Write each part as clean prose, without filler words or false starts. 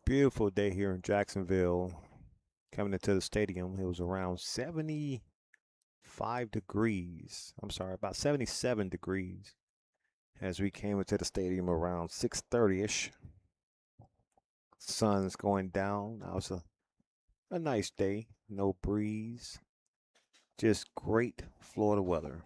Beautiful day here in Jacksonville. Coming into the stadium, it was around 75 degrees. I'm sorry, about 77 degrees as we came into the stadium around 6:30ish. Sun's going down. Now it's a nice day. No breeze. Just great Florida weather.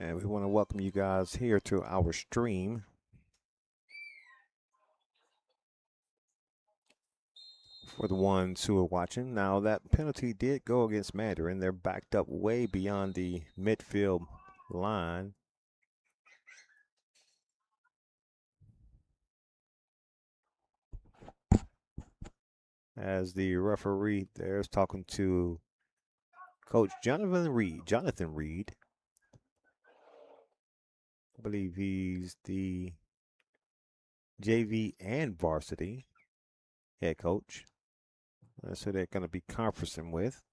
And we want to welcome you guys here to our stream. For the ones who are watching. Now, that penalty did go against Mandarin. They're backed up way beyond the midfield line. As the referee there is talking to Coach Jonathan Reed. I believe he's the JV and varsity head coach. That's who they're going to be conferencing with.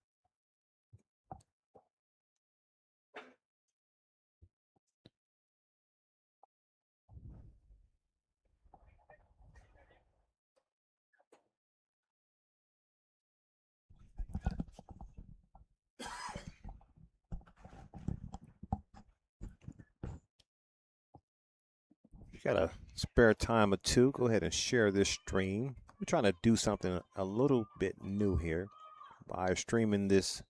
If you got a spare time or two, go ahead and share this stream. We're trying to do something a little bit new here by streaming this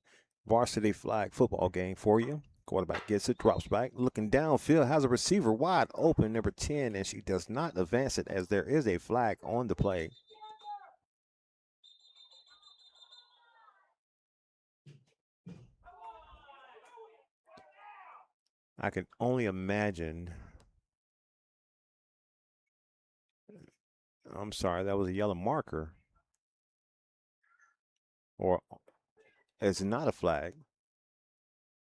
varsity flag football game for you. Quarterback gets it, drops back, looking downfield, has a receiver wide open, number 10, and she does not advance it as there is a flag on the play. I can only imagine. I'm sorry, that was a yellow marker. Or it's not a flag.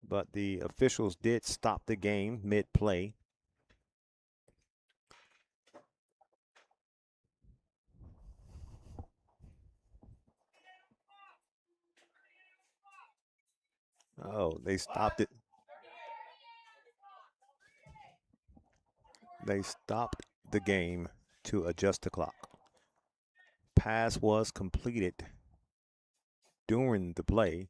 But the officials did stop the game mid-play. Oh, they stopped it. They stopped the game to adjust the clock. Pass was completed during the play,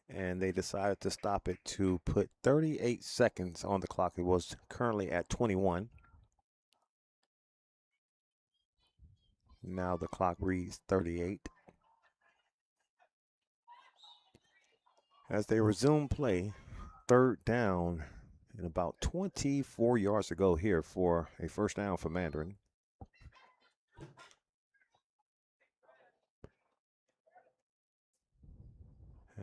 and they decided to stop it to put 38 seconds on the clock. It was currently at 21. Now the clock reads 38. As they resume play, third down and about 24 yards to go here for a first down for Mandarin.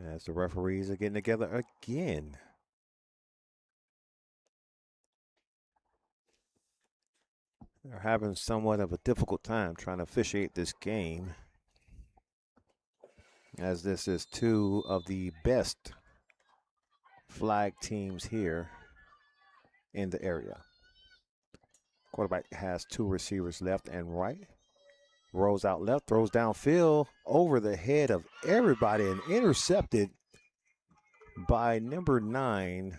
As the referees are getting together again. They're having somewhat of a difficult time trying to officiate this game, as this is two of the best flag teams here in the area. Quarterback has two receivers left and right. Rolls out left, throws downfield over the head of everybody and intercepted by number 5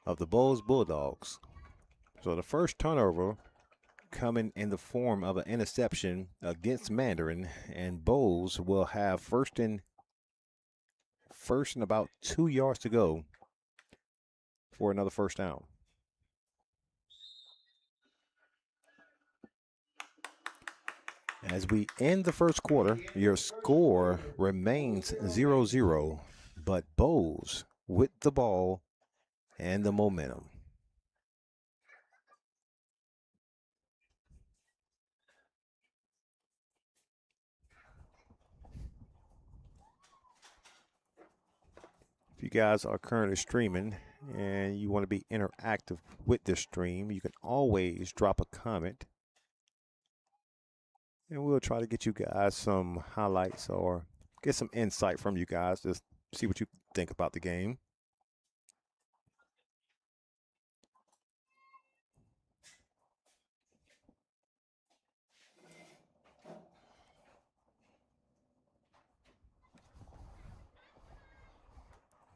of the Bolles Bulldogs. So the first turnover coming in the form of an interception against Mandarin, and Bolles will have first and about 2 yards to go for another first down. As we end the first quarter, your score remains 0-0, but Bolles with the ball and the momentum. If you guys are currently streaming and you want to be interactive with this stream, you can always drop a comment, and we'll try to get you guys some highlights or get some insight from you guys. Just see what you think about the game.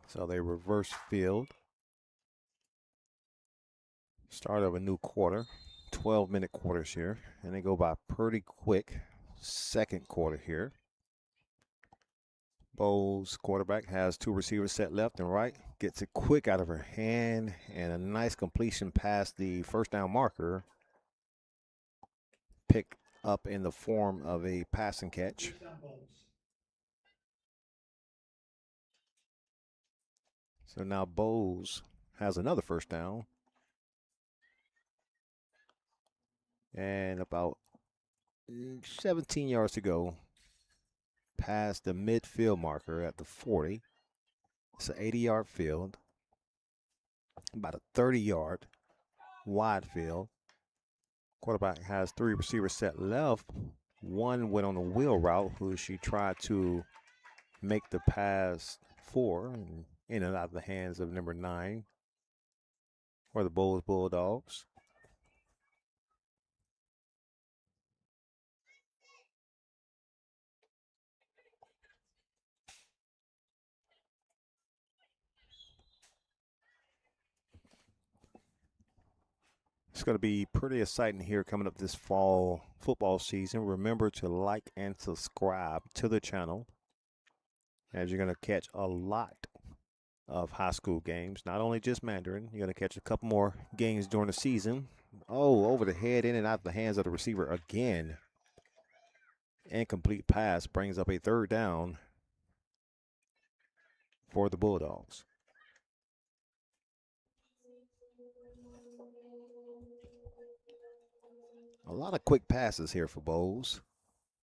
So they reverse field. Start of a new quarter. 12-minute quarters here, and they go by pretty quick. Second quarter here. Bolles, quarterback, has two receivers set left and right. Gets it quick out of her hand, and a nice completion past the first down marker. Picked up in the form of a passing catch. So now Bolles has another first down. And about 17 yards to go past the midfield marker at the 40. It's an 80-yard field, about a 30-yard wide field. Quarterback has three receivers set left. One went on a wheel route, who she tried to make the pass for, and in and out of the hands of number 9, or the Bolles Bulldogs. It's going to be pretty exciting here coming up this fall football season. Remember to like and subscribe to the channel, as you're going to catch a lot of high school games, not only just Mandarin. You're going to catch a couple more games during the season. Oh, over the head, in and out of the hands of the receiver again. Incomplete pass brings up a third down for the Bulldogs. A lot of quick passes here for Bolles.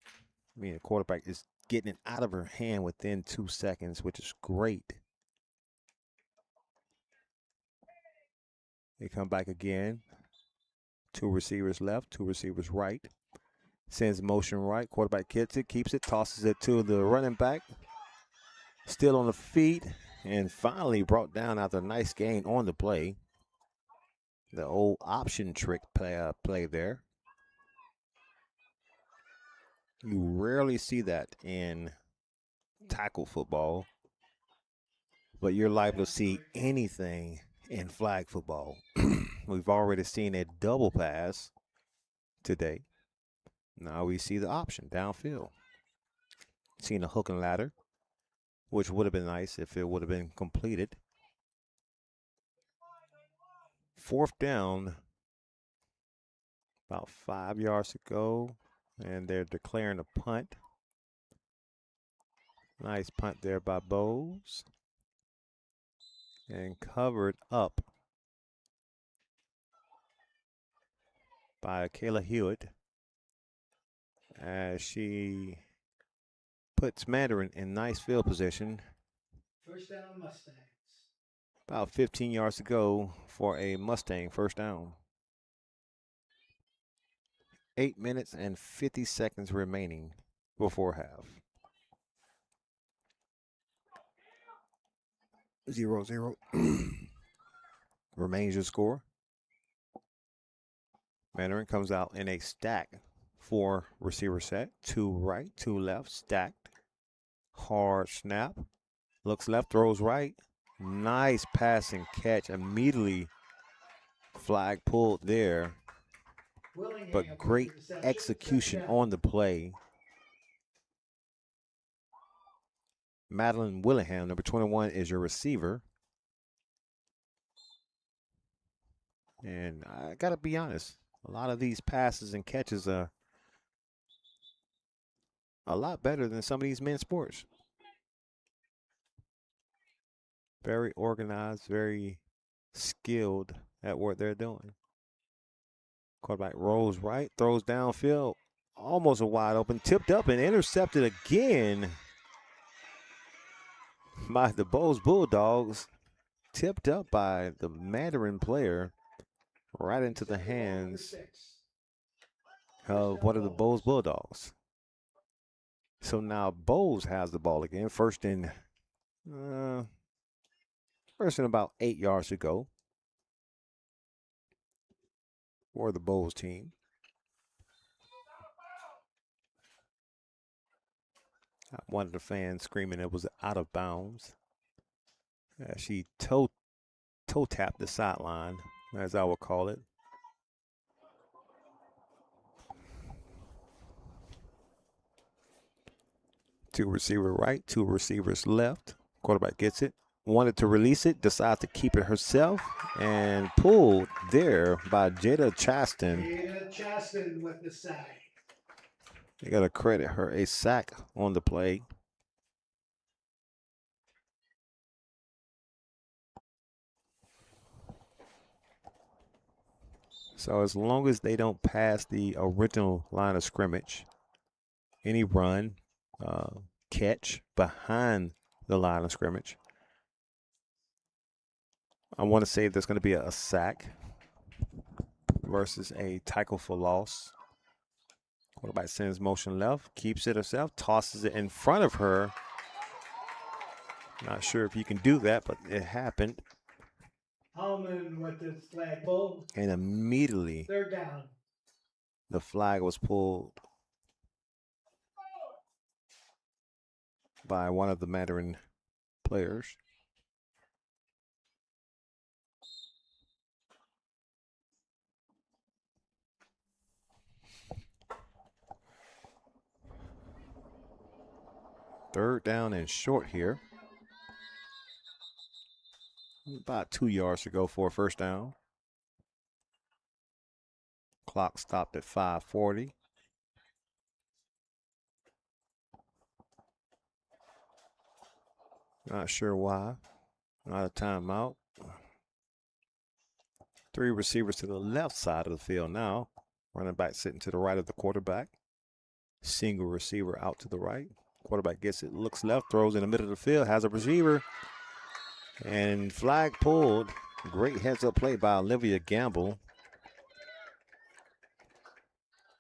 I mean, the quarterback is getting it out of her hand within 2 seconds, which is great. They come back again. Two receivers left, two receivers right. Sends motion right. Quarterback gets it, keeps it, tosses it to the running back. Still on the feet, and finally brought down after a nice gain on the play. The old option trick play there. You rarely see that in tackle football, but you're liable to see anything in flag football. We've already seen a double pass today. Now we see the option downfield. Seen a hook and ladder, which would have been nice if it would have been completed. Fourth down, about 5 yards to go, and they're declaring a punt. Nice punt there by Bolles. And covered up by Kayla Hewitt, as she puts Mandarin in nice field position. First down, Mustangs. About 15 yards to go for a Mustang first down. 8 minutes and 50 seconds remaining before half. 0-0 remains your score. Mandarin comes out in a stack, 4 receiver set, 2 right, 2 left, stacked. Hard snap. Looks left, throws right. Nice passing catch. Immediately flag pulled there. But great execution on the play. Madeline Willingham, number 21, is your receiver. And I got to be honest, a lot of these passes and catches are a lot better than some of these men's sports. Very organized, very skilled at what they're doing. Quarterback rolls right, throws downfield, almost a wide open, tipped up and intercepted again by the Bolles Bulldogs. tipped up by the Mandarin player right into the hands of one of the Bolles Bulldogs. So now Bolles has the ball again. First and about 8 yards to go for the Bolles team. One of the fans screaming it was out of bounds. She toe tapped the sideline, as I would call it. Two receiver right, two receivers left. Quarterback gets it. Wanted to release it, decided to keep it herself, and pulled there by Jada Chaston. Jada Chaston with the sack. You got to credit her a sack on the play. So as long as they don't pass the original line of scrimmage, any run, catch behind the line of scrimmage, I want to say there's going to be a sack versus a tackle for loss. Quarterback sends motion left, keeps it herself, tosses it in front of her. Not sure if you can do that, but it happened. Hallman with the flag pulled. And immediately, Third down. The flag was pulled by one of the Mandarin players. Third down and short here. About 2 yards to go for a first down. Clock stopped at 5:40. Not sure why. Not a timeout. Three receivers to the left side of the field now. Running back sitting to the right of the quarterback. Single receiver out to the right. Quarterback gets it, looks left, throws in the middle of the field, has a receiver. And flag pulled. Great heads-up play by Olivia Gamble.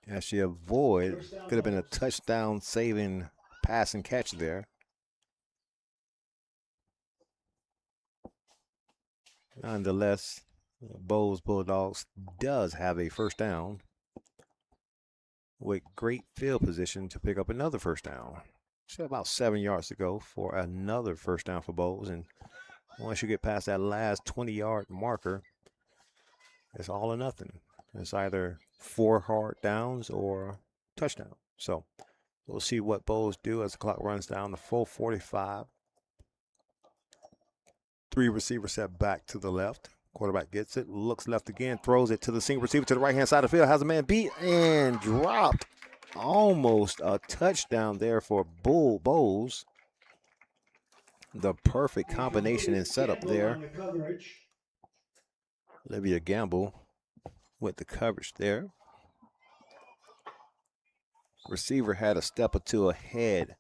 As she avoided, could have been a touchdown-saving pass and catch there. Nonetheless, Bolles Bulldogs does have a first down with great field position to pick up another first down. So about 7 yards to go for another first down for Bolles. And once you get past that last 20-yard marker, it's all or nothing. It's either 4 hard downs or touchdown. So we'll see what Bolles do as the clock runs down to 4:45. Three receivers set back to the left. Quarterback gets it, looks left again, throws it to the single receiver to the right-hand side of the field, has a man beat and dropped. Almost a touchdown there for Bolles. The perfect combination and setup there. Olivia Gamble with the coverage there. Receiver had a step or two ahead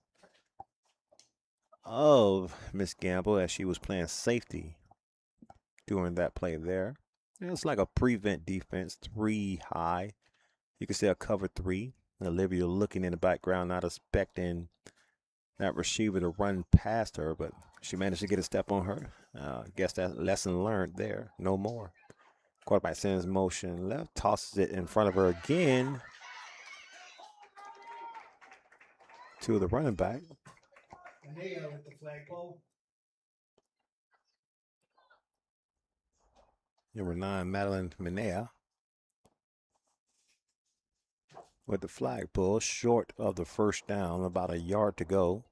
of Miss Gamble as she was playing safety during that play there. It's like a prevent defense, 3 high. You can see a cover 3. And Olivia looking in the background, not expecting that receiver to run past her, but she managed to get a step on her. I guess that lesson learned there. No more. Quarterback sends motion left, tosses it in front of her again to the running back. Manea with the flagpole. Number 9, Madeline Manea with the flagpole, short of the first down, about a yard to go.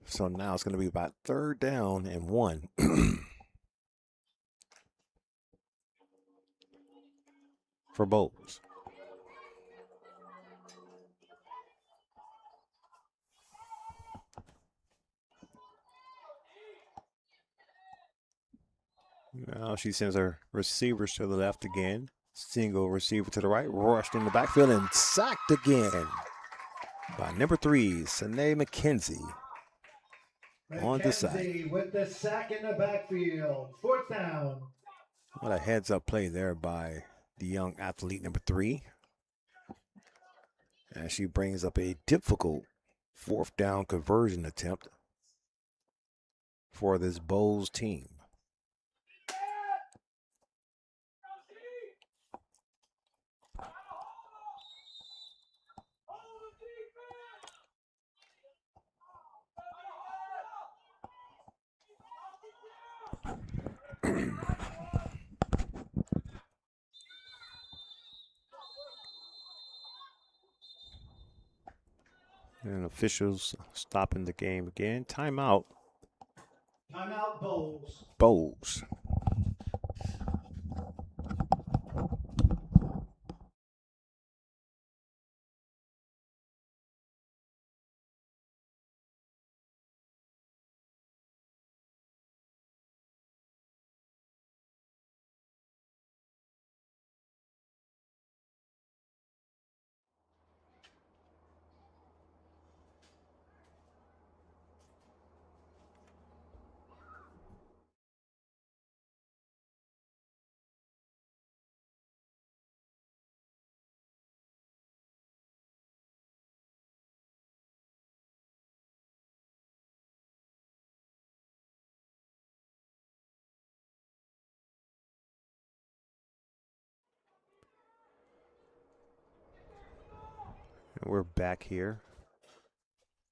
So now it's going to be about 3rd down and 1. For Bolles. Now she sends her receivers to the left again. Single receiver to the right, rushed in the backfield and sacked again by number 3, Sanae McKenzie. on the side. McKenzie with the sack in the backfield. Fourth down. What a heads-up play there by the young athlete number 3. And she brings up a difficult fourth down conversion attempt for this Bolles team. And officials stopping the game again. Timeout. Timeout, Bolles. Bolles. And we're back here.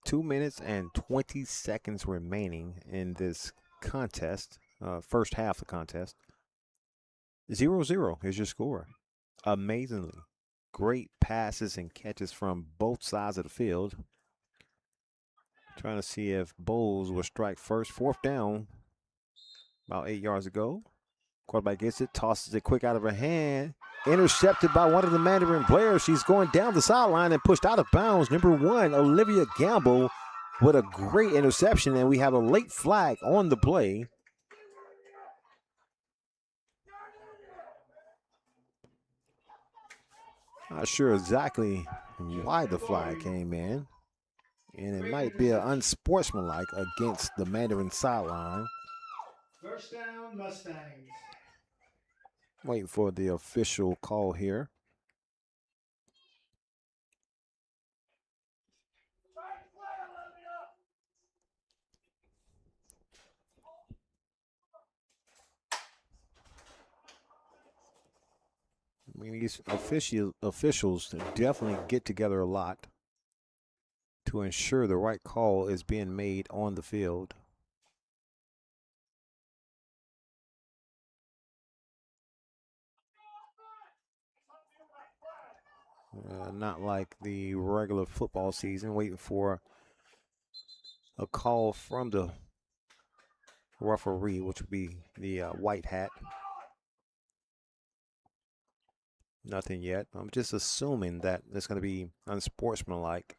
2 minutes and 20 seconds remaining in this contest, first half of the contest. 0-0 is your score. Amazingly great passes and catches from both sides of the field. Trying to see if Bolles will strike first. Fourth down, about 8 yards ago. Quarterback gets it, tosses it quick out of her hand. Intercepted by one of the Mandarin players. She's going down the sideline and pushed out of bounds. Number 1, Olivia Gamble, with a great interception, and we have a late flag on the play. Not sure exactly why the flag came in, and it might be an unsportsmanlike against the Mandarin sideline. First down, Mustangs. Waiting for the official call here. I mean, these officials definitely get together a lot to ensure the right call is being made on the field. Not like the regular football season, waiting for a call from the referee, which would be the white hat. Nothing yet. I'm just assuming that it's going to be unsportsmanlike.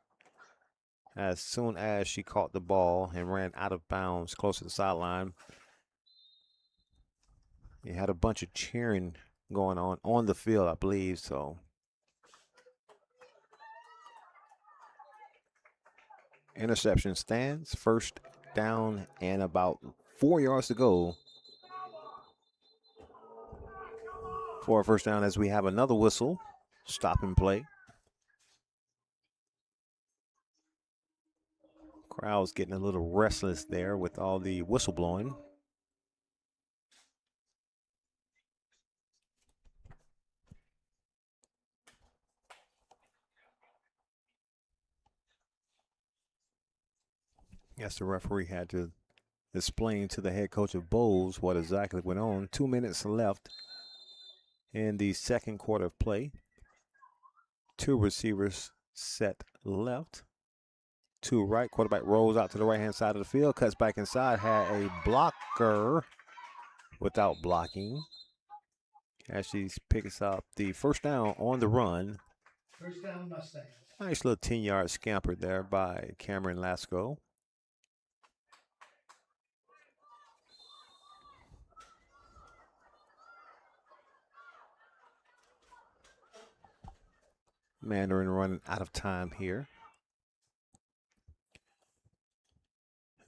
As soon as she caught the ball and ran out of bounds close to the sideline, you had a bunch of cheering going on the field, I believe. So interception stands. First down and about 4 yards to go for a first down, as we have another whistle. Stop and play. Crowd's getting a little restless there with all the whistle blowing. Yes, the referee had to explain to the head coach of Bolles what exactly went on. 2 minutes left in the second quarter of play. 2 receivers set left. 2 right. Quarterback rolls out to the right-hand side of the field, cuts back inside, had a blocker without blocking. As she picks up the first down on the run. First down, Mustangs. Nice little 10-yard scamper there by Cameron Lasco. Mandarin running out of time here.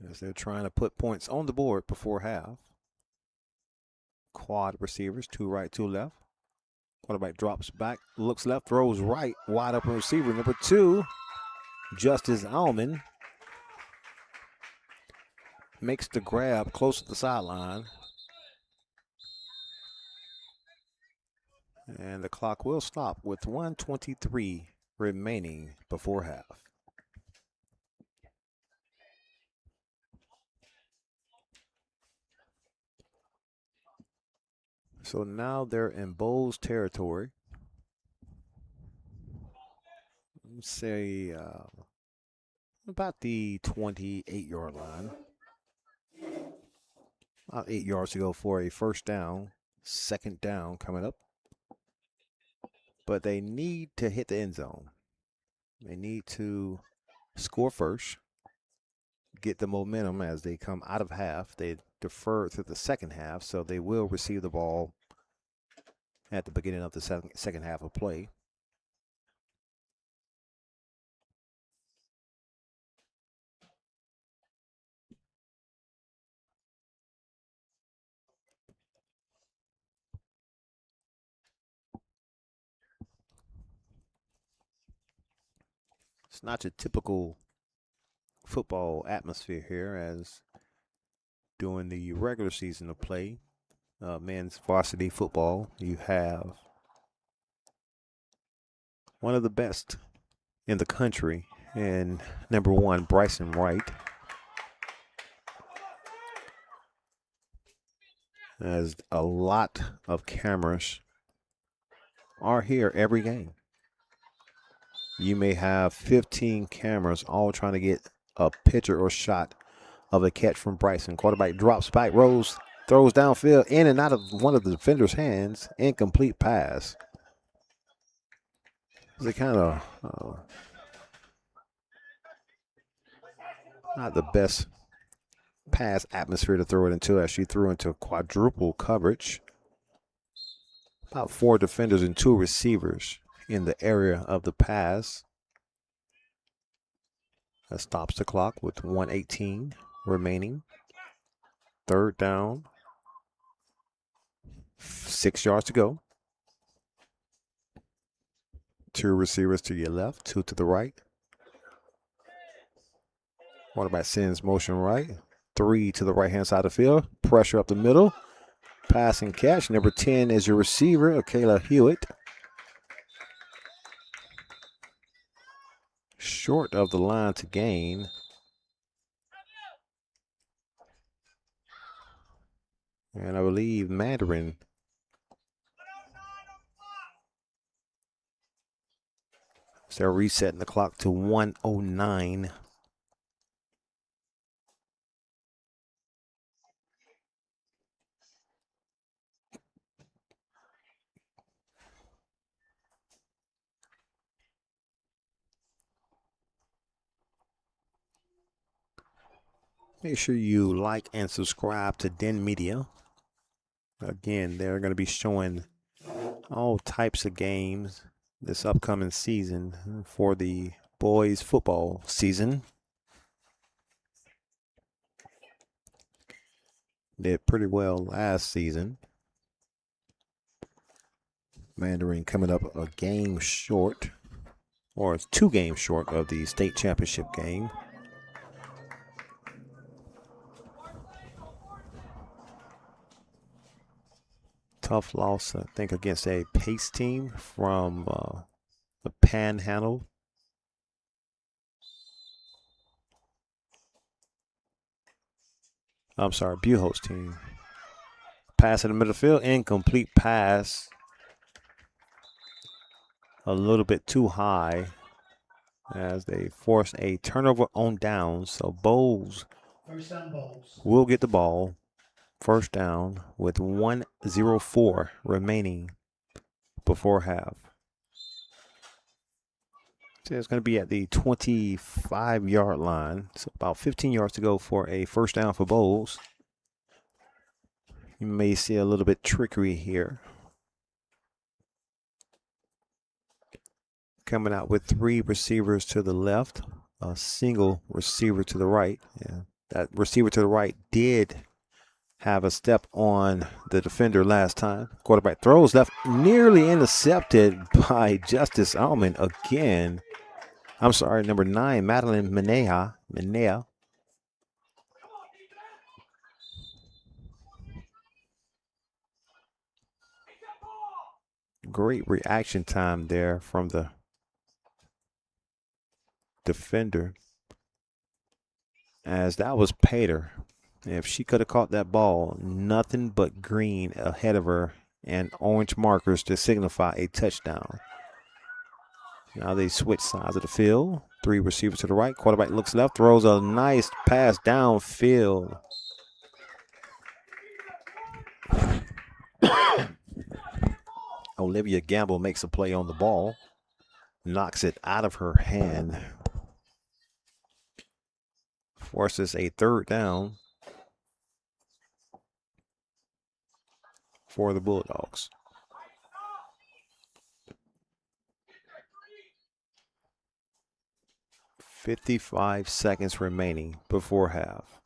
as they're trying to put points on the board before half. Quad receivers, two right, two left. Quarterback drops back, looks left, throws right, wide open receiver. Number 2, Justice Alman, makes the grab close to the sideline. And the clock will stop with 1:23 remaining before half. So now they're in Bolles territory. Let's say about the 28-yard line. About 8 yards to go for a first down. Second down coming up. But they need to hit the end zone. They need to score first, get the momentum as they come out of half. They defer to the second half, so they will receive the ball at the beginning of the second half of play. It's not your typical football atmosphere here as during the regular season of play, men's varsity football, you have one of the best in the country in number 1, Bryson Wright. As a lot of cameras are here every game. You may have 15 cameras all trying to get a picture or shot of a catch from Bryson. Quarterback drops back, rolls, throws downfield, in and out of one of the defender's hands. Incomplete pass. It's a kind of not the best pass atmosphere to throw it into, as she threw into quadruple coverage. About 4 defenders and 2 receivers in the area of the pass. That stops the clock with 1:18 remaining. Third down. 6 yards to go. 2 receivers to your left, 2 to the right. Quarterback sends motion right. 3 to the right-hand side of the field. Pressure up the middle. Pass and catch. Number 10 is your receiver, Akayla Hewitt. Short of the line to gain. And I believe Mandarin so they're resetting the clock to 1:09. Make sure you like and subscribe to Den Media. Again, they're going to be showing all types of games this upcoming season for the boys football season. Did pretty well last season. Mandarin coming up a game short, or it's 2 games short of the state championship game. Tough loss, I think, against a Pace team from the Panhandle. I'm sorry, Buchholz team. Pass in the middle field, incomplete pass. A little bit too high as they force a turnover on downs. So Bolles will get the ball. First down with 1:04 remaining before half. So it's going to be at the 25-yard line. So about 15 yards to go for a first down for Bolles. You may see a little bit trickery here. Coming out with 3 receivers to the left, a single receiver to the right. Yeah. That receiver to the right did have a step on the defender last time. Quarterback throws left, nearly intercepted by Justice Alman again. I'm sorry, number 9, Madeline Minea. Great reaction time there from the defender, as that was Pater. If she could have caught that ball, nothing but green ahead of her and orange markers to signify a touchdown. Now they switch sides of the field. 3 receivers to the right. Quarterback looks left, throws a nice pass downfield. Olivia Gamble makes a play on the ball, knocks it out of her hand, forces a 3rd down for the Bulldogs. 55 seconds remaining before half.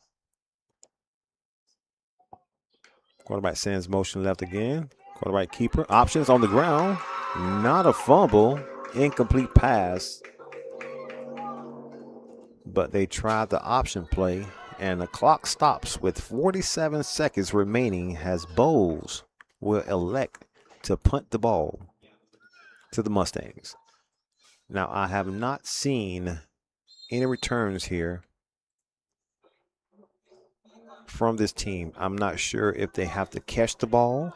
Quarterback sends motion left again. Quarterback keeper. Options on the ground. Not a fumble. Incomplete pass. But they tried the option play, and the clock stops with 47 seconds remaining as Bolles will elect to punt the ball to the Mustangs. Now, I have not seen any returns here from this team. I'm not sure if they have to catch the ball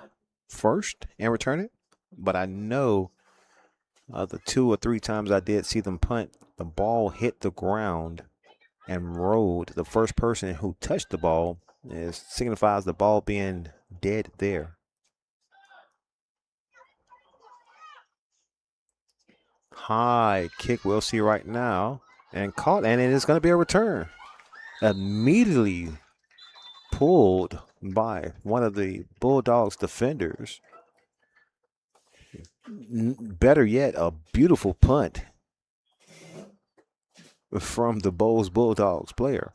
first and return it, but I know the 2 or 3 times I did see them punt, the ball hit the ground and rolled. The first person who touched the ball signifies the ball being dead there. High kick we'll see right now, and caught, and it is going to be a return. Immediately pulled by one of the Bulldogs defenders. Better yet, a beautiful punt from the Bolles Bulldogs player.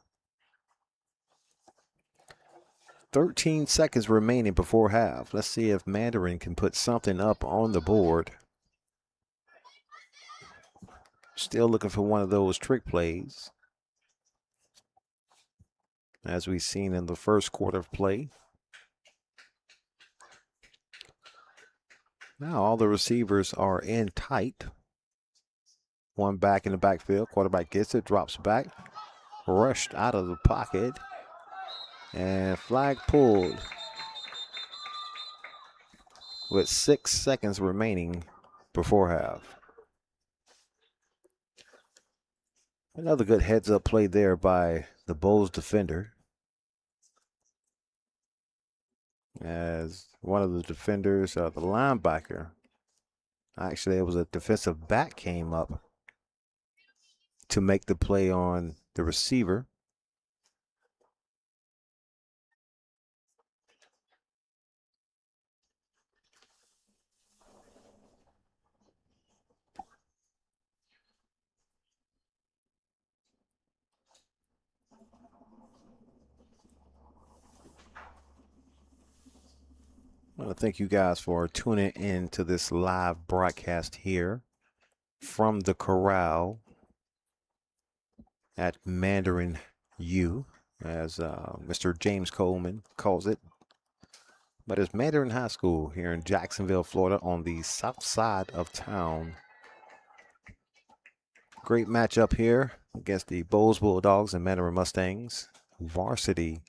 13 seconds remaining before half. Let's see if Mandarin can put something up on the board. Still looking for one of those trick plays, as we've seen in the first quarter of play. Now all the receivers are in tight. One back in the backfield. Quarterback gets it, drops back, rushed out of the pocket, and flag pulled with 6 seconds remaining before half. Another good heads-up play there by the Bolles defender, as one of the defenders, the linebacker, actually it was a defensive back, came up to make the play on the receiver. I want to thank you guys for tuning in to this live broadcast here from the Corral at Mandarin U, as Mr. James Coleman calls it. But it's Mandarin High School here in Jacksonville, Florida, on the south side of town. Great matchup here against the Bolles Bulldogs and Mandarin Mustangs, varsity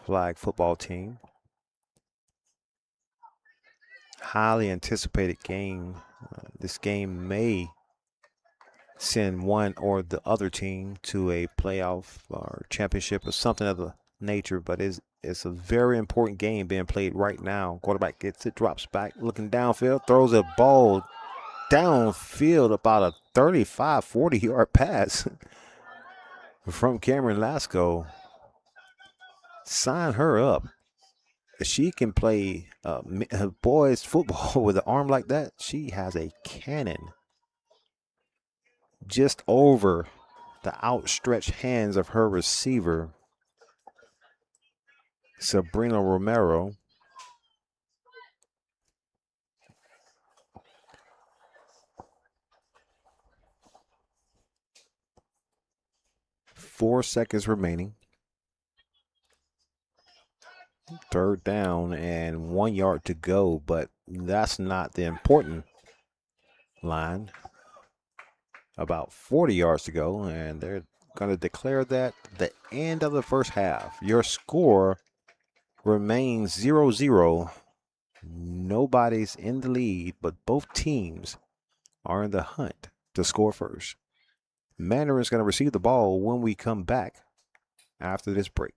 flag football team. Highly anticipated game. This game may send one or the other team to a playoff or championship or something of the nature, but it's a very important game being played right now. Quarterback gets it, drops back, looking downfield, throws a ball downfield, about a 35, 40-yard pass from Cameron Lasco. Sign her up. She can play boys football with an arm like that. She has a cannon just over the outstretched hands of her receiver. Sabrina Romero. Four seconds remaining. Third down and 1 yard to go, but that's not the important line. About 40 yards to go, and they're going to declare that the end of the first half. Your score remains 0-0. Nobody's in the lead, but both teams are in the hunt to score first. Mandarin's going to receive the ball when we come back after this break.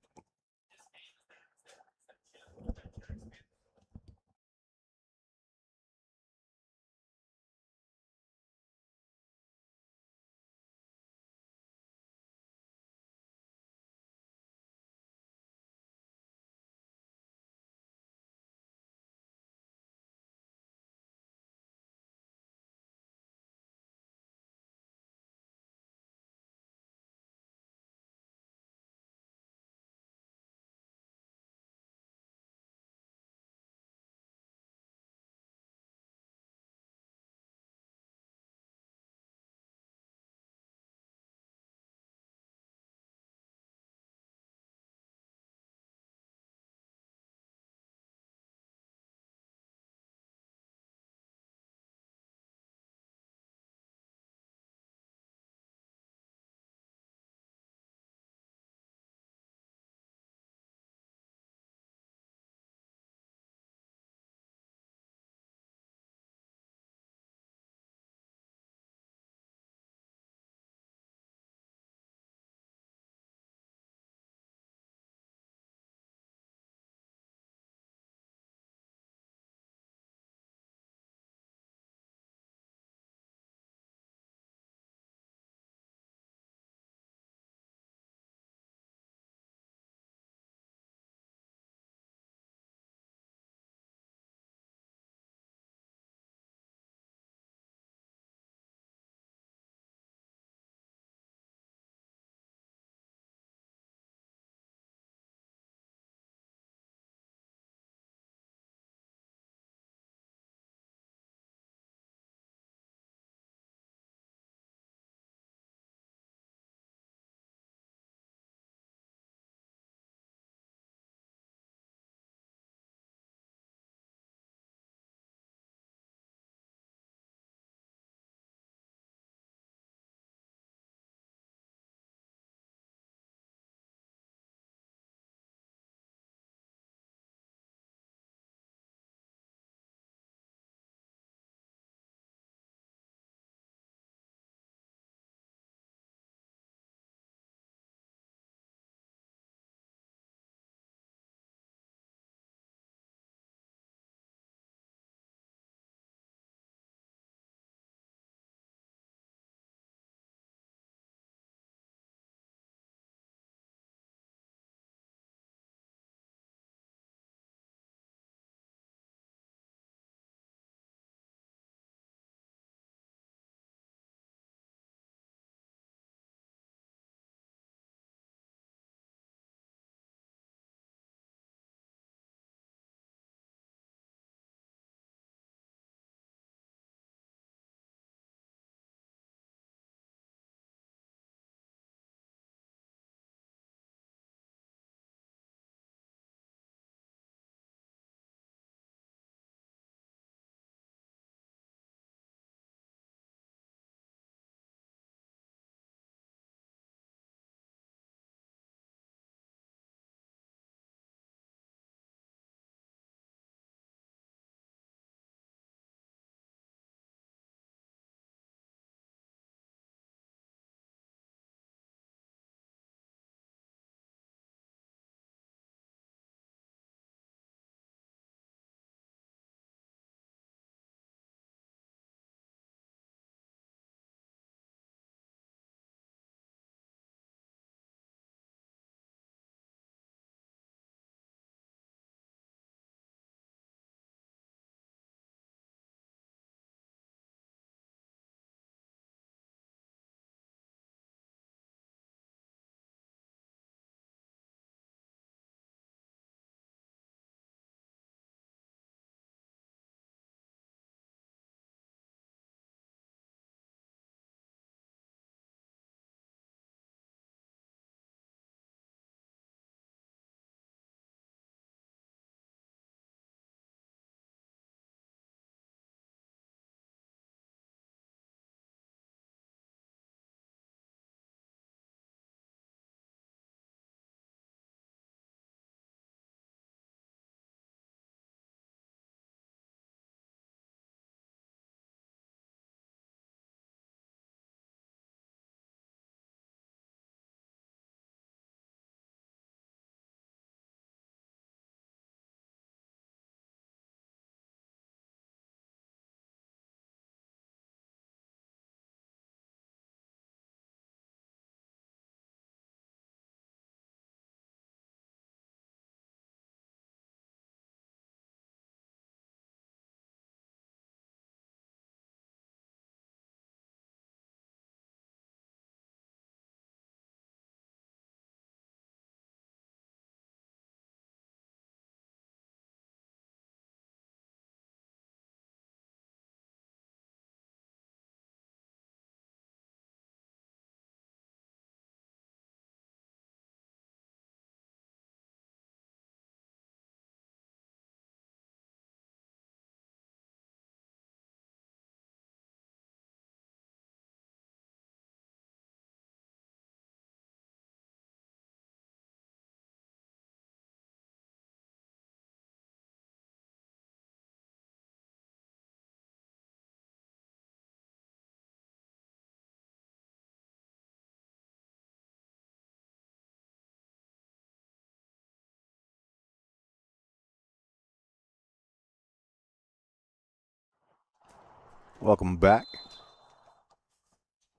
Welcome back.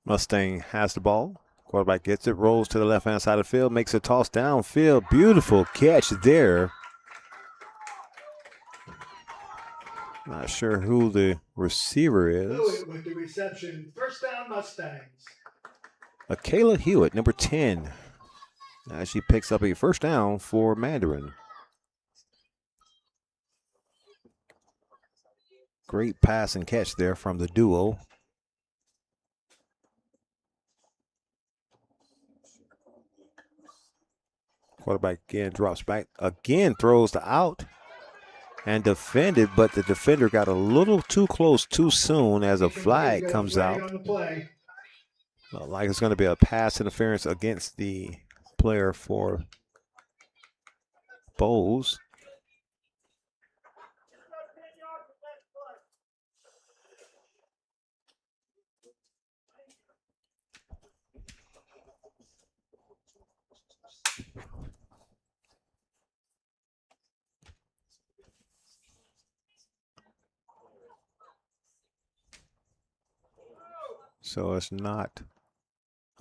Mustang has the ball. Quarterback gets it, rolls to the left-hand side of the field, makes a toss downfield. Beautiful catch there. Not sure who the receiver is. Hewitt with the reception. First down, Mustangs. Kayla Hewitt, number 10. As she picks up a first down for Mandarin. Great pass and catch there from the duo. Quarterback again drops back, again throws the out and defended, but the defender got a little too close too soon as a flag comes out. Look like it's going to be a pass interference against the player for Bolles. So it's not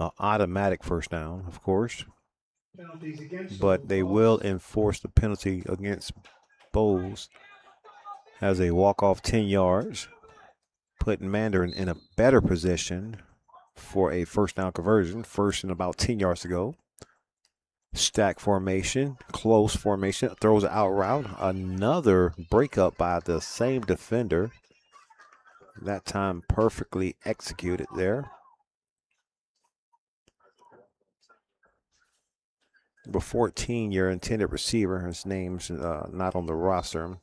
an automatic first down, of course, but they will enforce the penalty against Bolles as a walk-off 10 yards, putting Mandarin in a better position for a first down conversion, first and about 10 yards to go. Stack formation, close formation, throws it out route. Another breakup by the same defender. That time perfectly executed there. Number 14, your intended receiver. His name's not on the roster.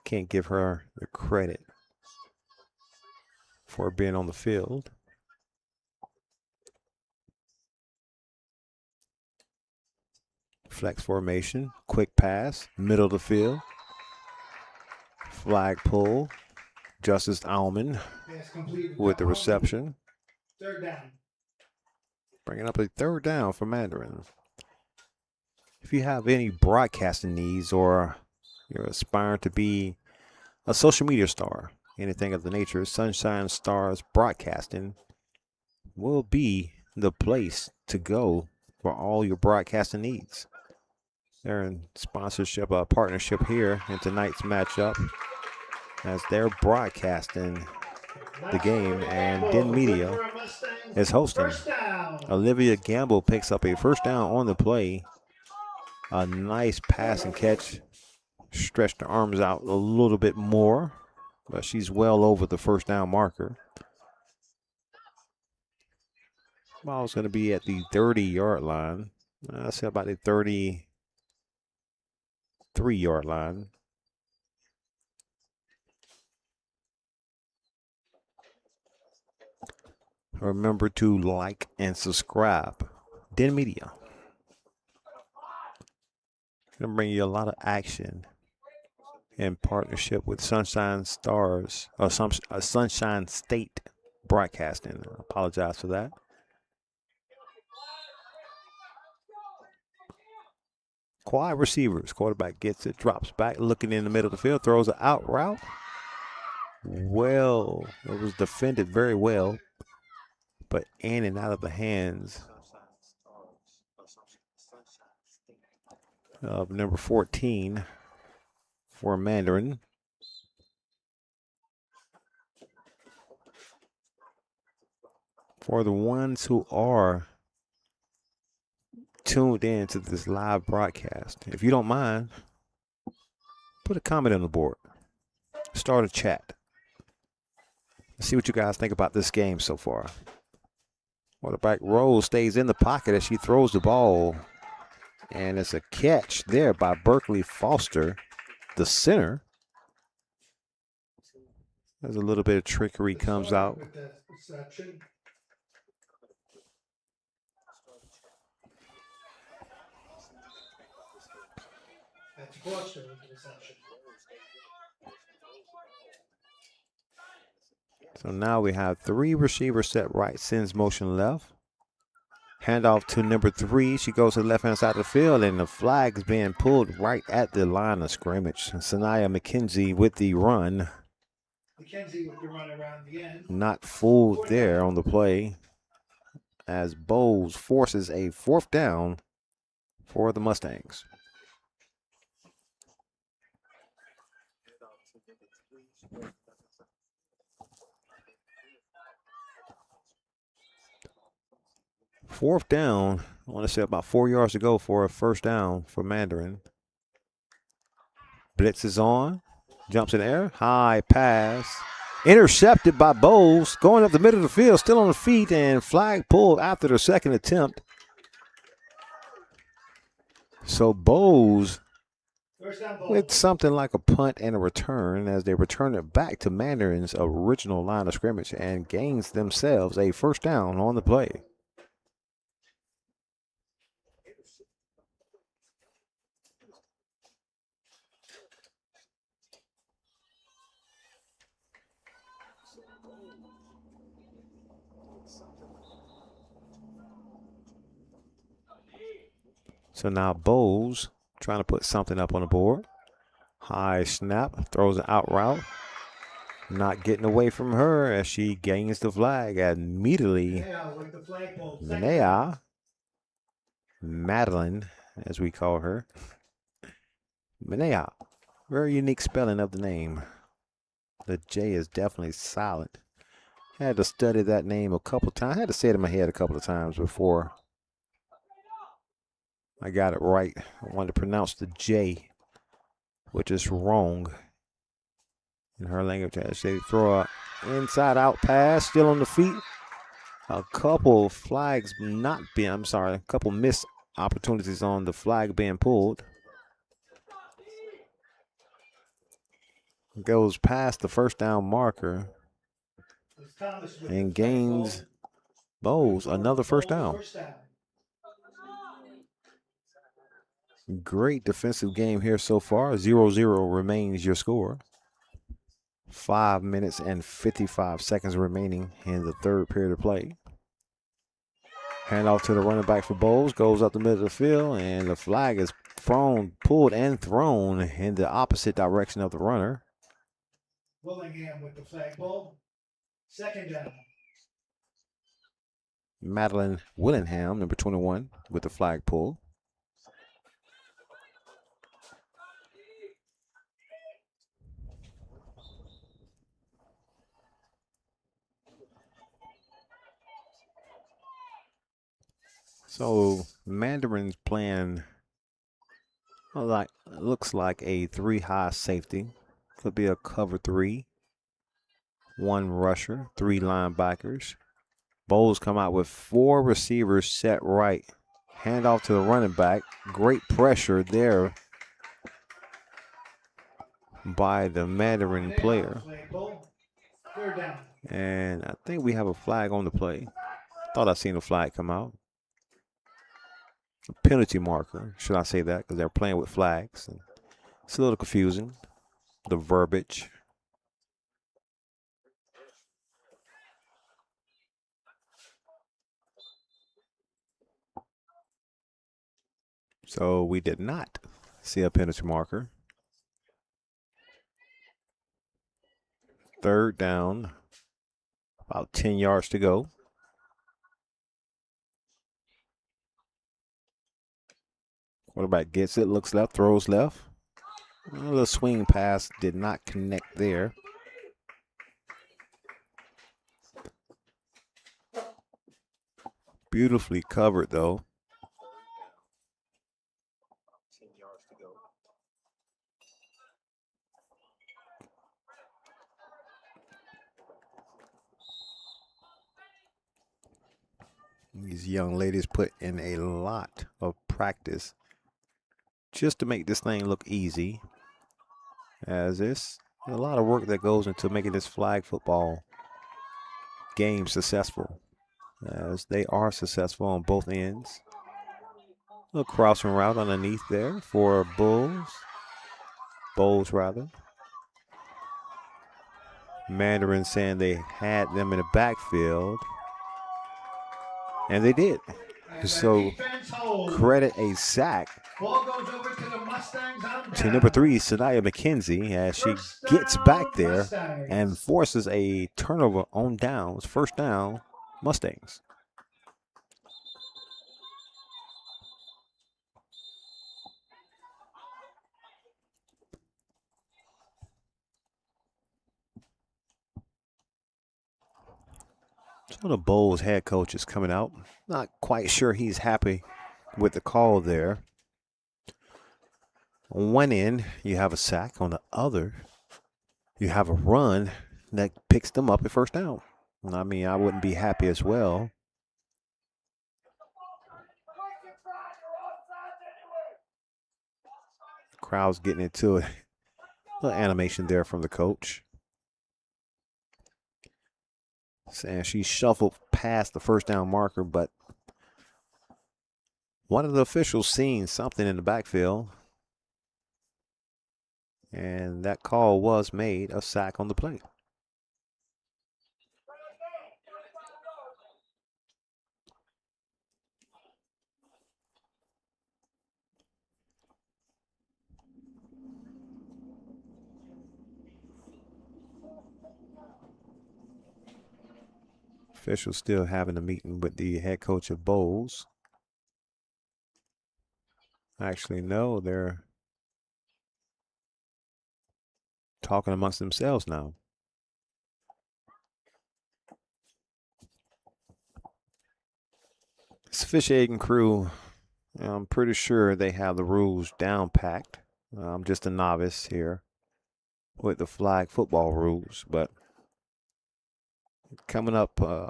Can't give her the credit for being on the field. Flex formation, quick pass, middle of the field. Flag pull. Justice Alman with the reception. Third down. Bringing up a third down for Mandarin. If you have any broadcasting needs or you're aspiring to be a social media star, anything of the nature, Sunshine Stars Broadcasting will be the place to go for all your broadcasting needs. They're in sponsorship, partnership here in tonight's matchup as they're broadcasting the game, and Den Media is hosting. Olivia Gamble picks up a first down on the play. A nice pass and catch. Stretched her arms out a little bit more, but she's well over the first down marker. Ball's going to be at the 30-yard line. I'll say about the 33-yard line. Remember to like and subscribe. Den Media. Gonna bring you a lot of action in partnership with Sunshine Stars, or Sunshine State Broadcasting. I apologize for that. Quiet receivers. Quarterback gets it, drops back, looking in the middle of the field, throws an out route. Well, it was defended very well, but in and out of the hands of number 14 for Mandarin. For the ones who are tuned in to this live broadcast, if you don't mind, put a comment on the board. Start a chat. Let's see what you guys think about this game so far. Quarterback Rose stays in the pocket as she throws the ball. And it's a catch there by Berkeley Foster, the center. There's a little bit of trickery comes out. That's Foster with the reception. So now we have three receivers set right, sends motion left. Handoff to number 3. She goes to the left-hand side of the field, and the flag is being pulled right at the line of scrimmage. Sanaya McKenzie with the run McKenzie with the run around the end. Not fooled there on the play as Bolles forces a 4th down for the Mustangs. Fourth down, I want to say about 4 yards to go for a first down for Mandarin. Blitz is on, jumps in the air, high pass. Intercepted by Bolles, going up the middle of the field, still on the feet, and flag pulled after the second attempt. So Bolles with something like a punt and a return as they return it back to Mandarin's original line of scrimmage and gains themselves a first down on the play. So now Bolles trying to put something up on the board. High snap, throws an out route. Not getting away from her as she gains the flag immediately. Madeline, as we call her. Minea. Very unique spelling of the name. The J is definitely silent. Had to study that name a couple times. I had to say it in my head a couple of times before I got it right. I wanted to pronounce the J, which is wrong in her language. As they throw a inside-out pass, still on the feet. A couple flags not being, a couple missed opportunities on the flag being pulled. Goes past the first down marker and gains Bolles another first down. Great defensive game here so far. 0-0 remains your score. 5 minutes and 55 seconds remaining in the third period of play. Handoff to the running back for Bolles. Goes up the middle of the field, and the flag is pulled and thrown in the opposite direction of the runner. Willingham with the flagpole. Second down. Madeline Willingham, number 21, with the flag pull. So Mandarin's playing looks like a 3-high safety. Could be a cover 3. 1 rusher, 3 linebackers. Bolles come out with 4 receivers set right. Handoff to the running back. Great pressure there by the Mandarin player. And I think we have a flag on the play. Thought I seen a flag come out. A penalty marker, should I say that, because they're playing with flags. And it's a little confusing, the verbiage. So we did not see a penalty marker. Third down, about 10 yards to go. Quarterback gets it, looks left, throws left. A little swing pass did not connect there. Beautifully covered, though. These young ladies put in a lot of practice just to make this thing look easy. As there's a lot of work that goes into making this flag football game successful. As they are successful on both ends. A little crossing route underneath there for Bolles rather. Mandarin saying they had them in the backfield. And they did. So credit a sack Ball goes over to the Mustangs on To number down. 3, Sanaya McKenzie, as she First gets down, back there and Mustangs. forces a turnover on downs. First down, Mustangs. So the Bolles head coach is coming out. Not quite sure he's happy with the call there. On one end, you have a sack. On the other, you have a run that picks them up at first down. I mean, I wouldn't be happy as well. Crowd's getting into it. A little animation there from the coach. Saying she shuffled past the first down marker, but one of the officials seen something in the backfield. And that call was made, a sack on the play. Officials still having a meeting with the head coach of Bolles. Actually, no, they're talking amongst themselves now. This officiating crew, I'm pretty sure they have the rules down packed. I'm just a novice here with the flag football rules, but coming up, I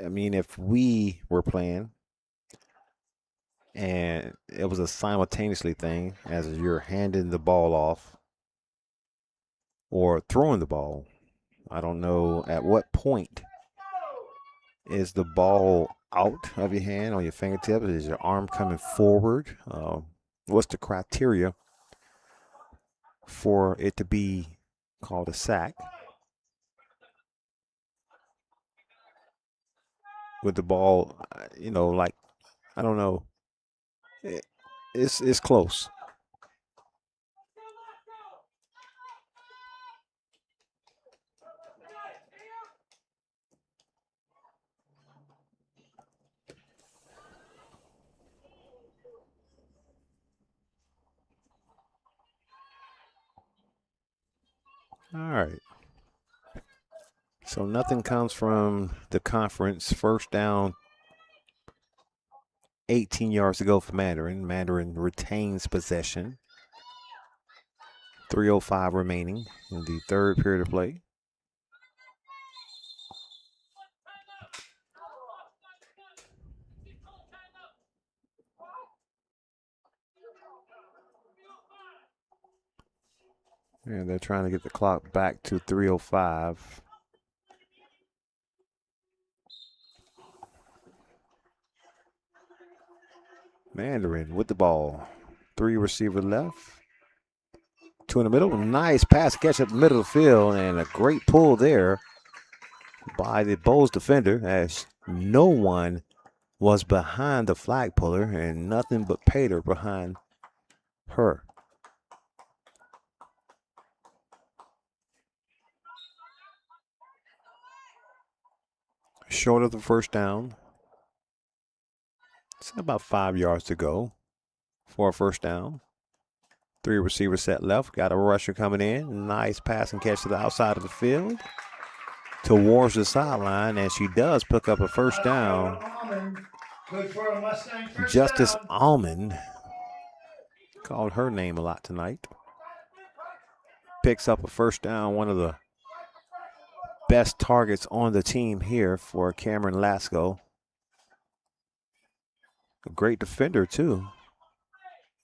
mean, if we were playing and it was a simultaneously thing as you're handing the ball off or throwing the ball, I don't know at what point is the ball out of your hand on your fingertips? Is your arm coming forward? What's the criteria for it to be called a sack? With the ball, like, I don't know. It's close. All right. So nothing comes from the conference. First down, 18 yards to go for Mandarin. Mandarin retains possession. 3:05 remaining in the third period of play. And they're trying to get the clock back to 3:05. Mandarin with the ball. 3 receiver left. 2 in the middle. Nice pass catch up the middle of the field and a great pull there by the Bolles defender as no one was behind the flag puller and nothing but Pater behind her. Short of the first down. It's about 5 yards to go for a first down. 3 receivers set left. Got a rusher coming in. Nice pass and catch to the outside of the field towards the sideline, and she does pick up a first down. Good for a Mustang first Justice down. Almond, called her name a lot tonight, picks up a first down, one of the best targets on the team here for Cameron Lasco. A great defender, too,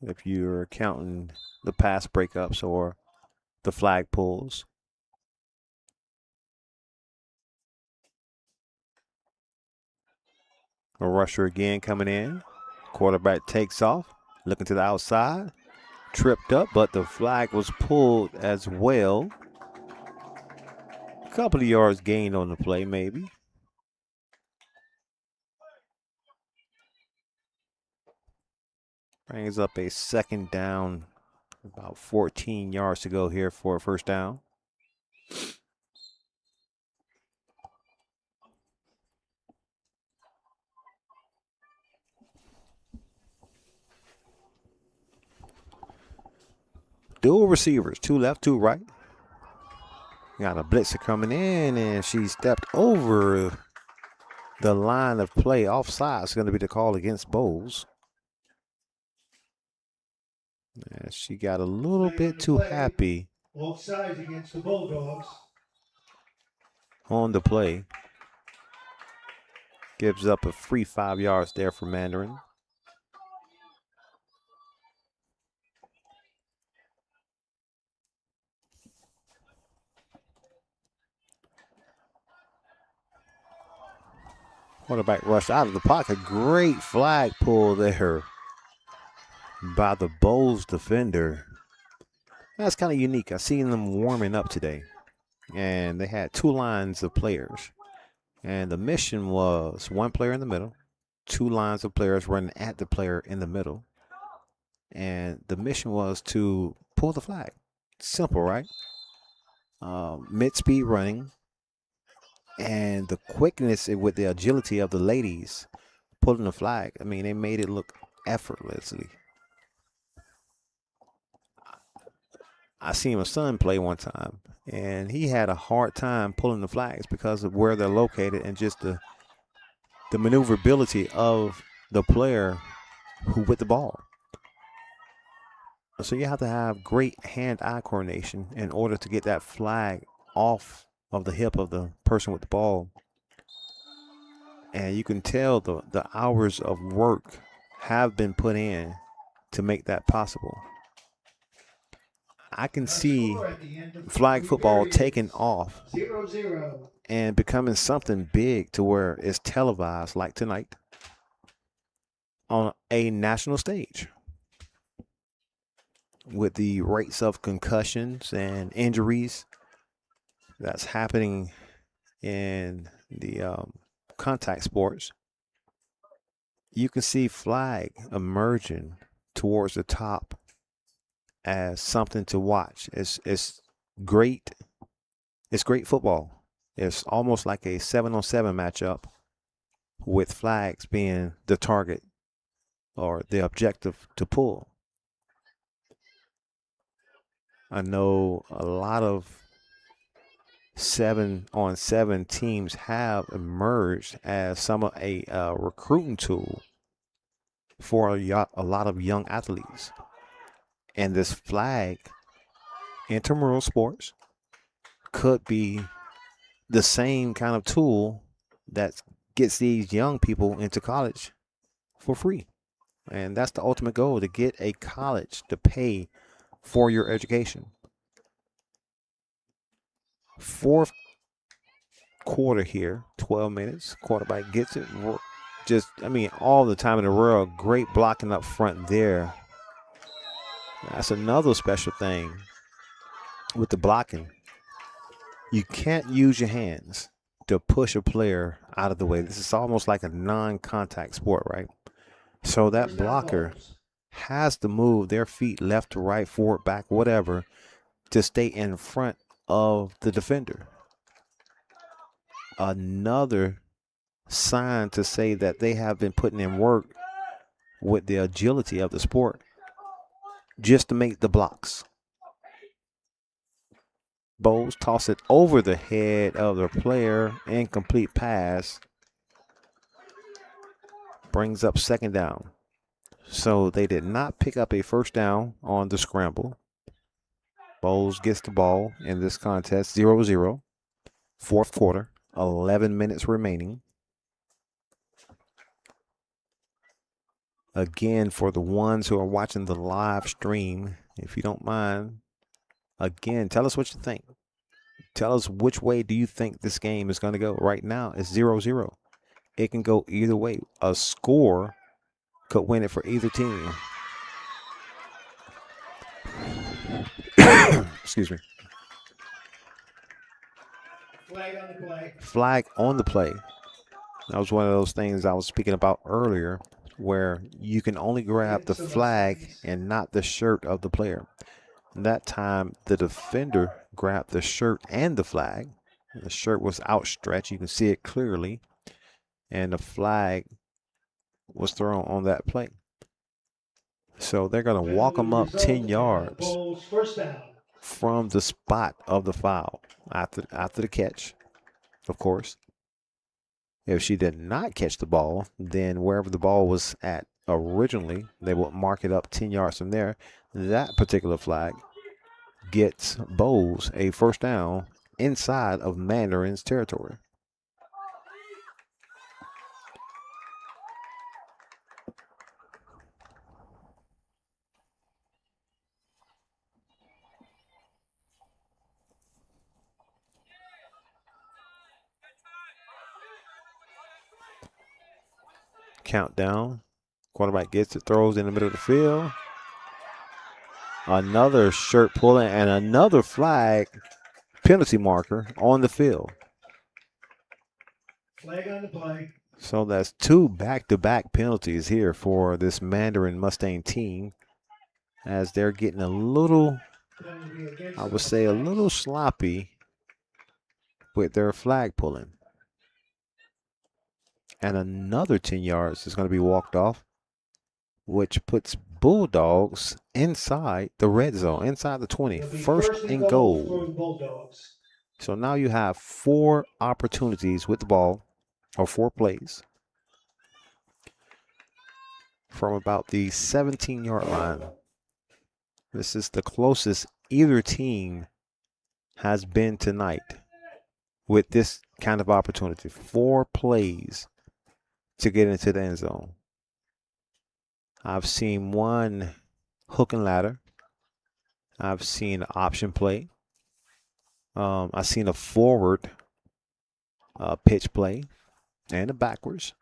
if you're counting the pass breakups or the flag pulls. A rusher again coming in. Quarterback takes off, looking to the outside. Tripped up, but the flag was pulled as well. A couple of yards gained on the play, maybe. Brings up a second down. About 14 yards to go here for a first down. Dual receivers, two left, two right. Got a blitzer coming in, and she stepped over the line of play. Offside is going to be the call against Bolles. And she got a little bit too happy. Offside against the Bulldogs. On the play. Gives up a free 5 yards there for Mandarin. Quarterback rushed out of the pocket. Great flag pull there by the Bolles defender. That's kind of unique. I seen them warming up today, and they had two lines of players. And the mission was one player in the middle, two lines of players running at the player in the middle. And the mission was to pull the flag. Simple, right? Mid-speed running, and the quickness with the agility of the ladies pulling the flag. I mean, they made it look effortlessly. I seen my son play one time, and he had a hard time pulling the flags because of where they're located and just the maneuverability of the player who with the ball. So you have to have great hand-eye coordination in order to get that flag off of the hip of the person with the ball. And you can tell the hours of work have been put in to make that possible. I can see flag football taking off 0-0. and becoming something big to where it's televised like tonight on a national stage. With the rates of concussions and injuries that's happening in the contact sports, you can see flag emerging towards the top as something to watch. It's great. It's great football. It's almost like a 7-on-7 matchup with flags being the target or the objective to pull. I know a lot of 7-on-7 teams have emerged as a recruiting tool for a lot of young athletes. And this flag, intramural sports, could be the same kind of tool that gets these young people into college for free. And that's the ultimate goal, to get a college to pay for your education. Fourth quarter here, 12 minutes. Quarterback gets it. All the time in the world. Great blocking up front there. That's another special thing with the blocking. You can't use your hands to push a player out of the way. This is almost like a non-contact sport, right? So that blocker has to move their feet left to right, forward, back, whatever, to stay in front of the defender. Another sign to say that they have been putting in work with the agility of the sport just to make the blocks. Bolles toss it over the head of the player. Incomplete pass. Brings up second down. So they did not pick up a first down on the scramble. Bolles gets the ball in this contest, 0-0. Fourth quarter, 11 minutes remaining. Again, for the ones who are watching the live stream, if you don't mind, again, tell us what you think. Tell us which way do you think this game is going to go. Right now, it's 0-0. It can go either way. A score could win it for either team. Excuse me. Flag on the play. Flag on the play. That was one of those things I was speaking about earlier. where you can only grab Against the the flag Mustangs. and not the shirt of the player. That time, the defender grabbed the shirt and the flag. The shirt was outstretched. You can see it clearly. And the flag was thrown on that play. So they're going to walk Penalty them up 10 result and yards Bolles first down. from the spot of the foul after the catch, of course. If she did not catch the ball, then wherever the ball was at originally, they would mark it up 10 yards from there. That particular flag gets Bolles a first down inside of Mandarin's territory. Countdown. Quarterback gets it, throws in the middle of the field. Another shirt pulling and another flag penalty marker on the field. Flag on the play. So that's two back-to-back penalties here for this Mandarin Mustang team as they're getting a little, I would say, a little sloppy with their flag pulling. And another 10 yards is going to be walked off, which puts Bulldogs inside the red zone, inside the 20, first and goal. For the Bulldogs. So now you have 4 opportunities with the ball, or 4 plays, from about the 17-yard line. This is the closest either team has been tonight with this kind of opportunity. 4 plays to get into the end zone. I've seen one hook and ladder. I've seen an option play. I've seen a forward pitch play and a backwards.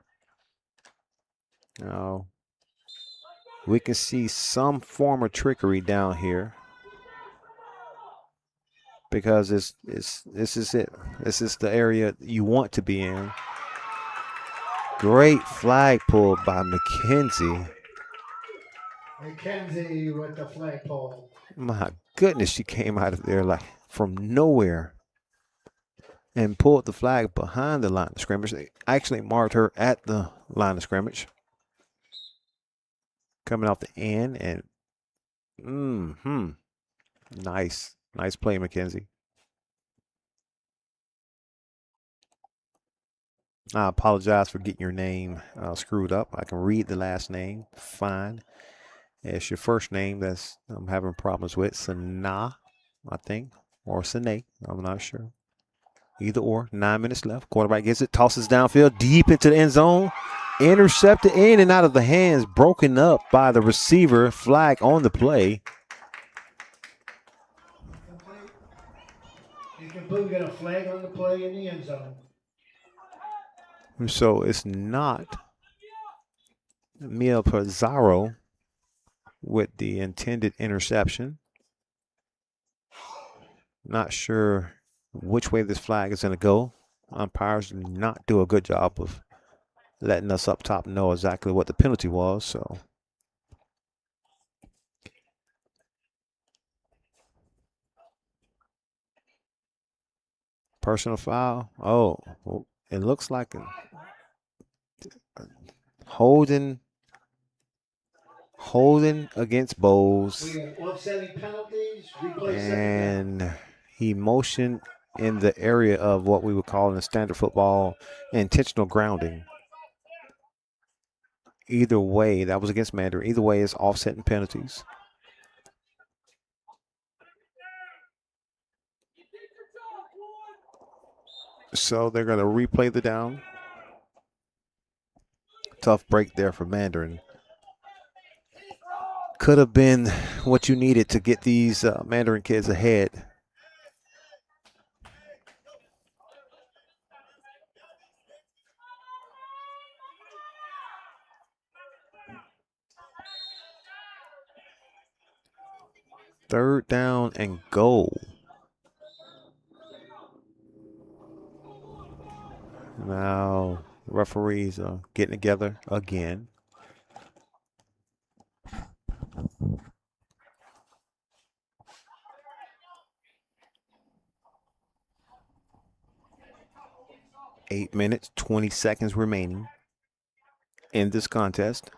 Now, we can see some form of trickery down here because this is it. This is the area you want to be in. Great flag pull by McKenzie. McKenzie with the flagpole. My goodness, she came out of there like from nowhere and pulled the flag behind the line of scrimmage. They actually marked her at the line of scrimmage. Coming off the end and nice play, McKenzie. I apologize for getting your name screwed up. I can read the last name fine. It's your first name that's I'm having problems with. Sana, I think, or Sine. I'm not sure. Either or. 9 minutes left. Quarterback gets it, tosses downfield, deep into the end zone. Intercepted in and out of the hands, broken up by the receiver. Flag on the play. Incomplete. We got a flag on the play in the end zone. So it's not Mia Pizarro with the intended interception. Not sure which way this flag is going to go. Umpires do not do a good job of letting us up top know exactly what the penalty was. So personal foul. Oh, well, it looks like a holding against Bolles. We have offsetting penalties. Replay And he motioned in the area of what we would call in standard football intentional grounding. Either way, that was against Mandarin. Either way, it's offsetting penalties. So they're going to replay the down. Tough break there for Mandarin. Could have been what you needed to get these Mandarin kids ahead. Third down and goal. Now referees are getting together again. 8 minutes, 20 seconds remaining in this contest.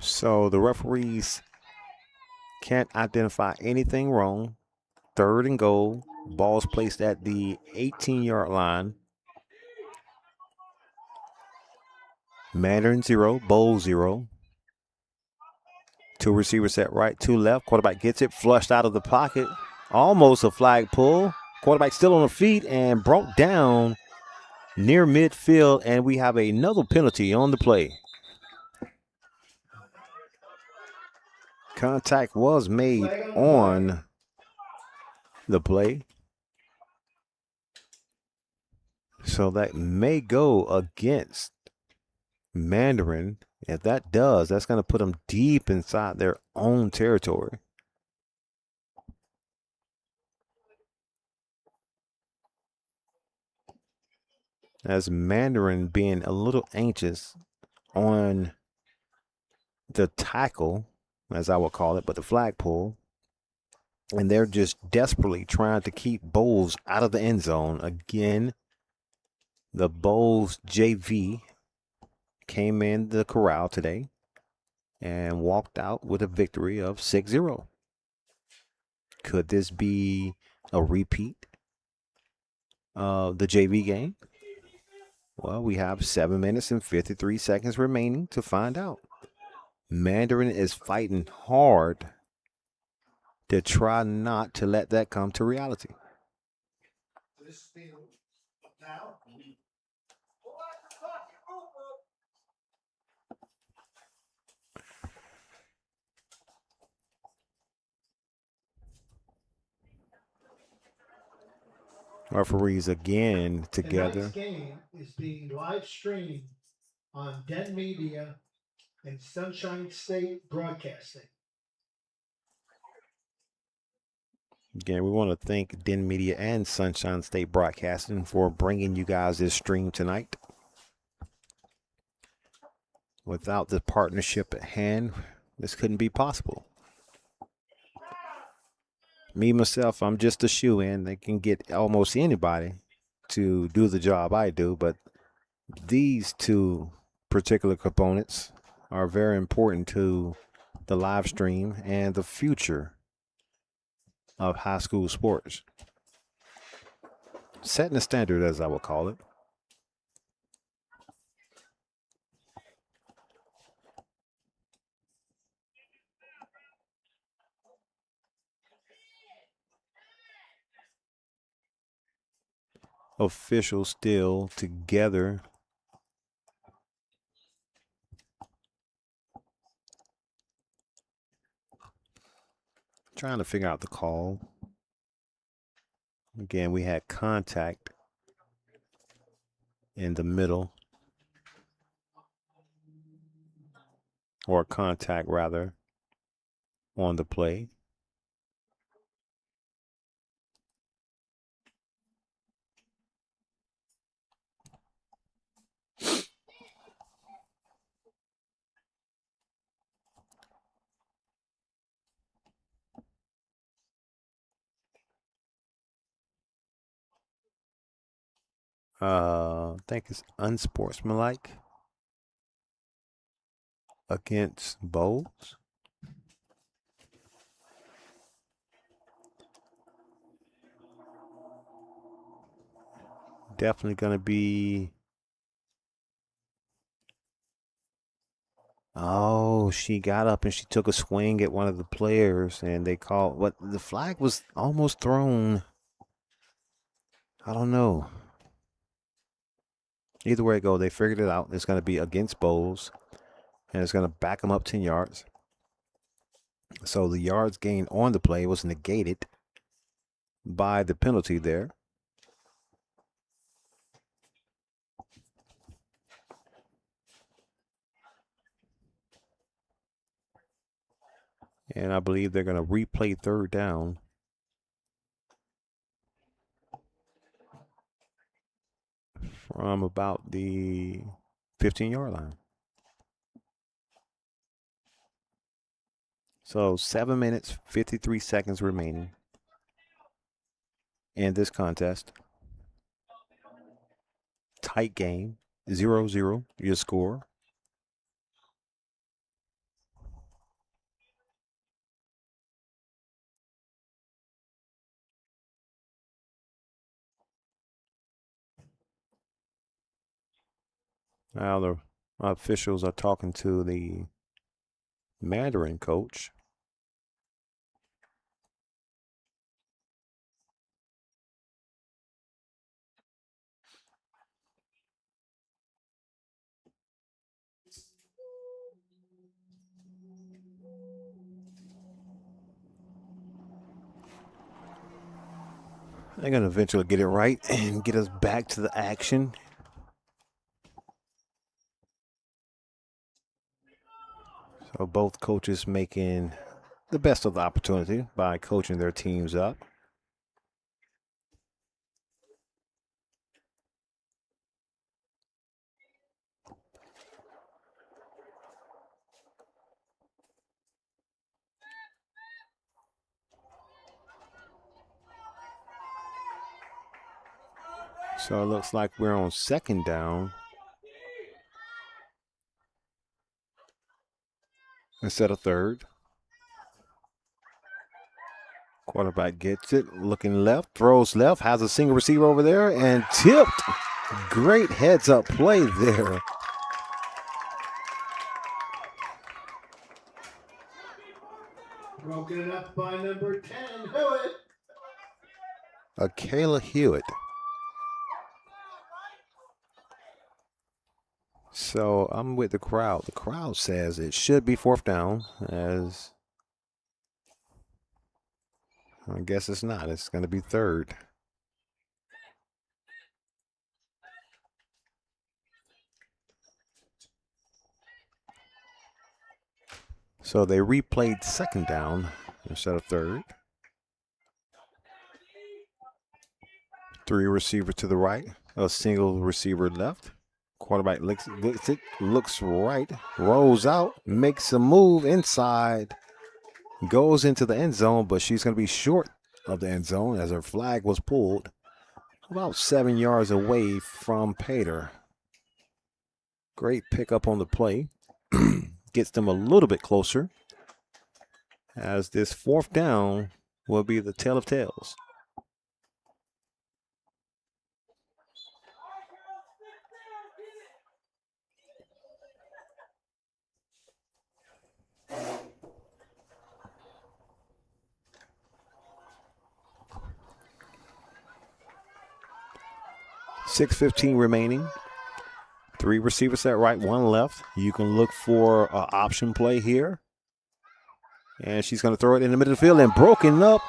So the referees can't identify anything wrong. 3rd and goal. Ball's placed at the 18-yard line. Mandarin 0, Bolles 0. 2 receivers set right, 2 left. Quarterback gets it, flushed out of the pocket. Almost a flag pull. Quarterback still on the feet and brought down near midfield, and we have another penalty on the play. Contact was made on the play. So that may go against Mandarin. If that does, that's going to put them deep inside their own territory. As Mandarin being a little anxious on the tackle, as I would call it, but the flagpole. And they're just desperately trying to keep Bolles out of the end zone. Again, the Bolles JV came in the corral today and walked out with a victory of 6-0. Could this be a repeat of the JV game? Well, we have 7 minutes and 53 seconds remaining to find out. Mandarin is fighting hard to try not to let that come to reality. Referees again together. Tonight's game is being live streamed on Den Media and Sunshine State Broadcasting. Again, we want to thank Den Media and Sunshine State Broadcasting for bringing you guys this stream tonight. Without the partnership at hand, this couldn't be possible. Me, myself, I'm just a shoe-in. They can get almost anybody to do the job I do, but these two particular components are very important to the live stream and the future of high school sports. Setting a standard, as I would call it. Officials still together. Trying to figure out the call. Again, we had contact in the middle, or contact rather, on the play. I think it's unsportsmanlike against Bolles. Definitely going to be. Oh, she got up and she took a swing at one of the players, and they called what the flag was almost thrown. I don't know. Either way it go, they figured it out. It's going to be against Bolles, and it's going to back them up 10 yards. So the yards gained on the play was negated by the penalty there. And I believe they're going to replay third down from about the 15-yard line. So 7 minutes, 53 seconds remaining in this contest. Tight game, 0-0, your score. Now the officials are talking to the Mandarin coach. They're going to eventually get it right and get us back to the action. So both coaches making the best of the opportunity by coaching their teams up. So it looks like we're on second down instead of third. Quarterback gets it, looking left, throws left, has a single receiver over there, and tipped. Great heads-up play there. Broken up by number 10, Hewitt. Kayla Hewitt. So I'm with the crowd. The crowd says it should be fourth down, as I guess it's not. It's going to be third. So they replayed second down instead of third. 3 receivers to the right, a single receiver left. Quarterback looks it, looks right, rolls out, makes a move inside, goes into the end zone, but she's going to be short of the end zone as her flag was pulled about 7 yards away from Pater. Great pickup on the play. Gets them a little bit closer, as this fourth down will be the tale of tales. .6:15 remaining. 3 receivers at right, 1 left. You can look for an option play here. And she's going to throw it in the middle of the field and broken up.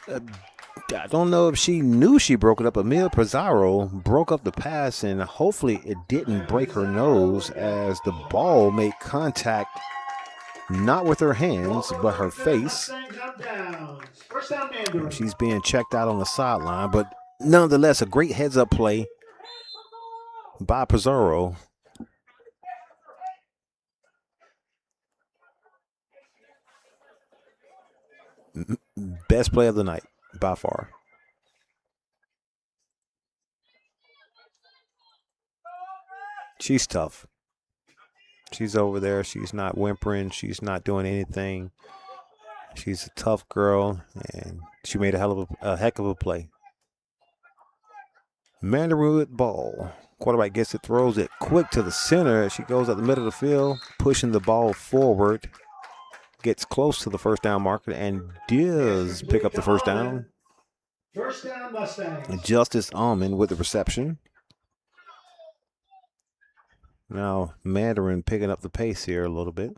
I don't know if she knew she broke it up. Emil Pizarro broke up the pass, and hopefully it didn't break her nose as the ball made contact not with her hands, but her face. She's being checked out on the sideline, but nonetheless, a great heads-up play by Pizarro. Best play of the night by far. She's tough. She's over there. She's not whimpering. She's not doing anything. She's a tough girl, and she made a heck of a play. Mandarin with ball. Quarterback gets it, throws it quick to the center. She goes up the middle of the field, pushing the ball forward. Gets close to the first down marker and does pick up the first down. First down, Mustangs. Justice Almond with the reception. Now Mandarin picking up the pace here a little bit.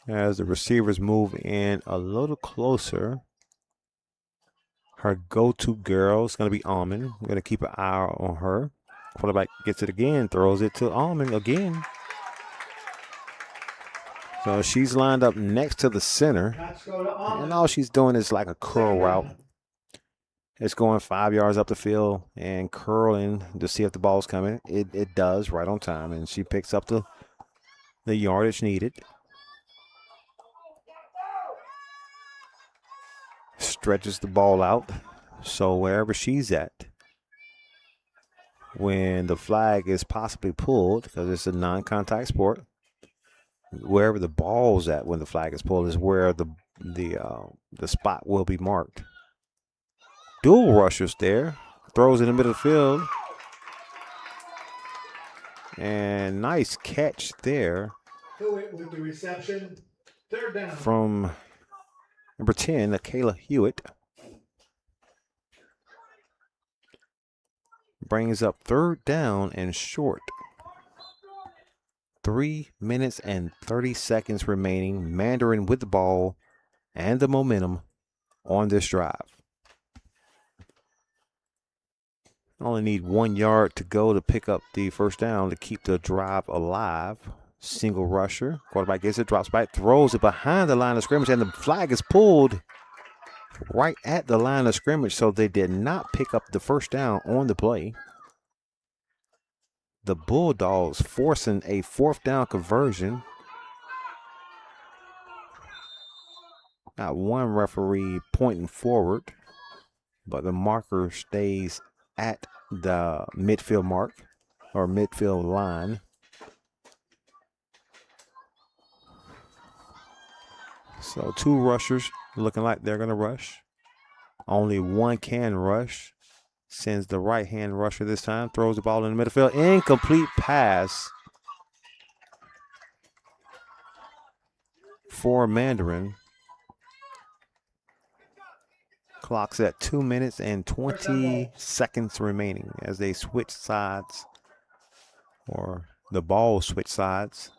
As the receivers move in a little closer. her go-to girl is going to be Almond. We're going to keep an eye on her. Quarterback gets it again, throws it to Almond again. So she's lined up next to the center. And all she's doing is like a curl route. It's going 5 yards up the field and curling to see if the ball's coming. It does right on time, and she picks up the yardage needed. Stretches the ball out. So wherever she's at, when the flag is possibly pulled, because it's a non-contact sport, wherever the ball's at when the flag is pulled is where the spot will be marked. Dual rushers there. Throws in the middle of the field. And nice catch there. With the reception. Third down. From number 10, Kayla Hewitt. Brings up third down and short. 3 minutes and 30 seconds remaining. Mandarin with the ball and the momentum on this drive. Only need 1 yard to go to pick up the first down to keep the drive alive. Single rusher. Quarterback gets it, drops back, throws it behind the line of scrimmage, and the flag is pulled right at the line of scrimmage, so they did not pick up the first down on the play. The Bulldogs forcing a fourth down conversion. Got one referee pointing forward, but the marker stays at the midfield mark or midfield line. So 2 rushers looking like they're going to rush. Only one can rush. Sends the right-hand rusher this time. Throws the ball in the midfield. Incomplete pass for Mandarin. Clock's at 2 minutes and 20 seconds remaining as they switch sides, or the ball switch sides.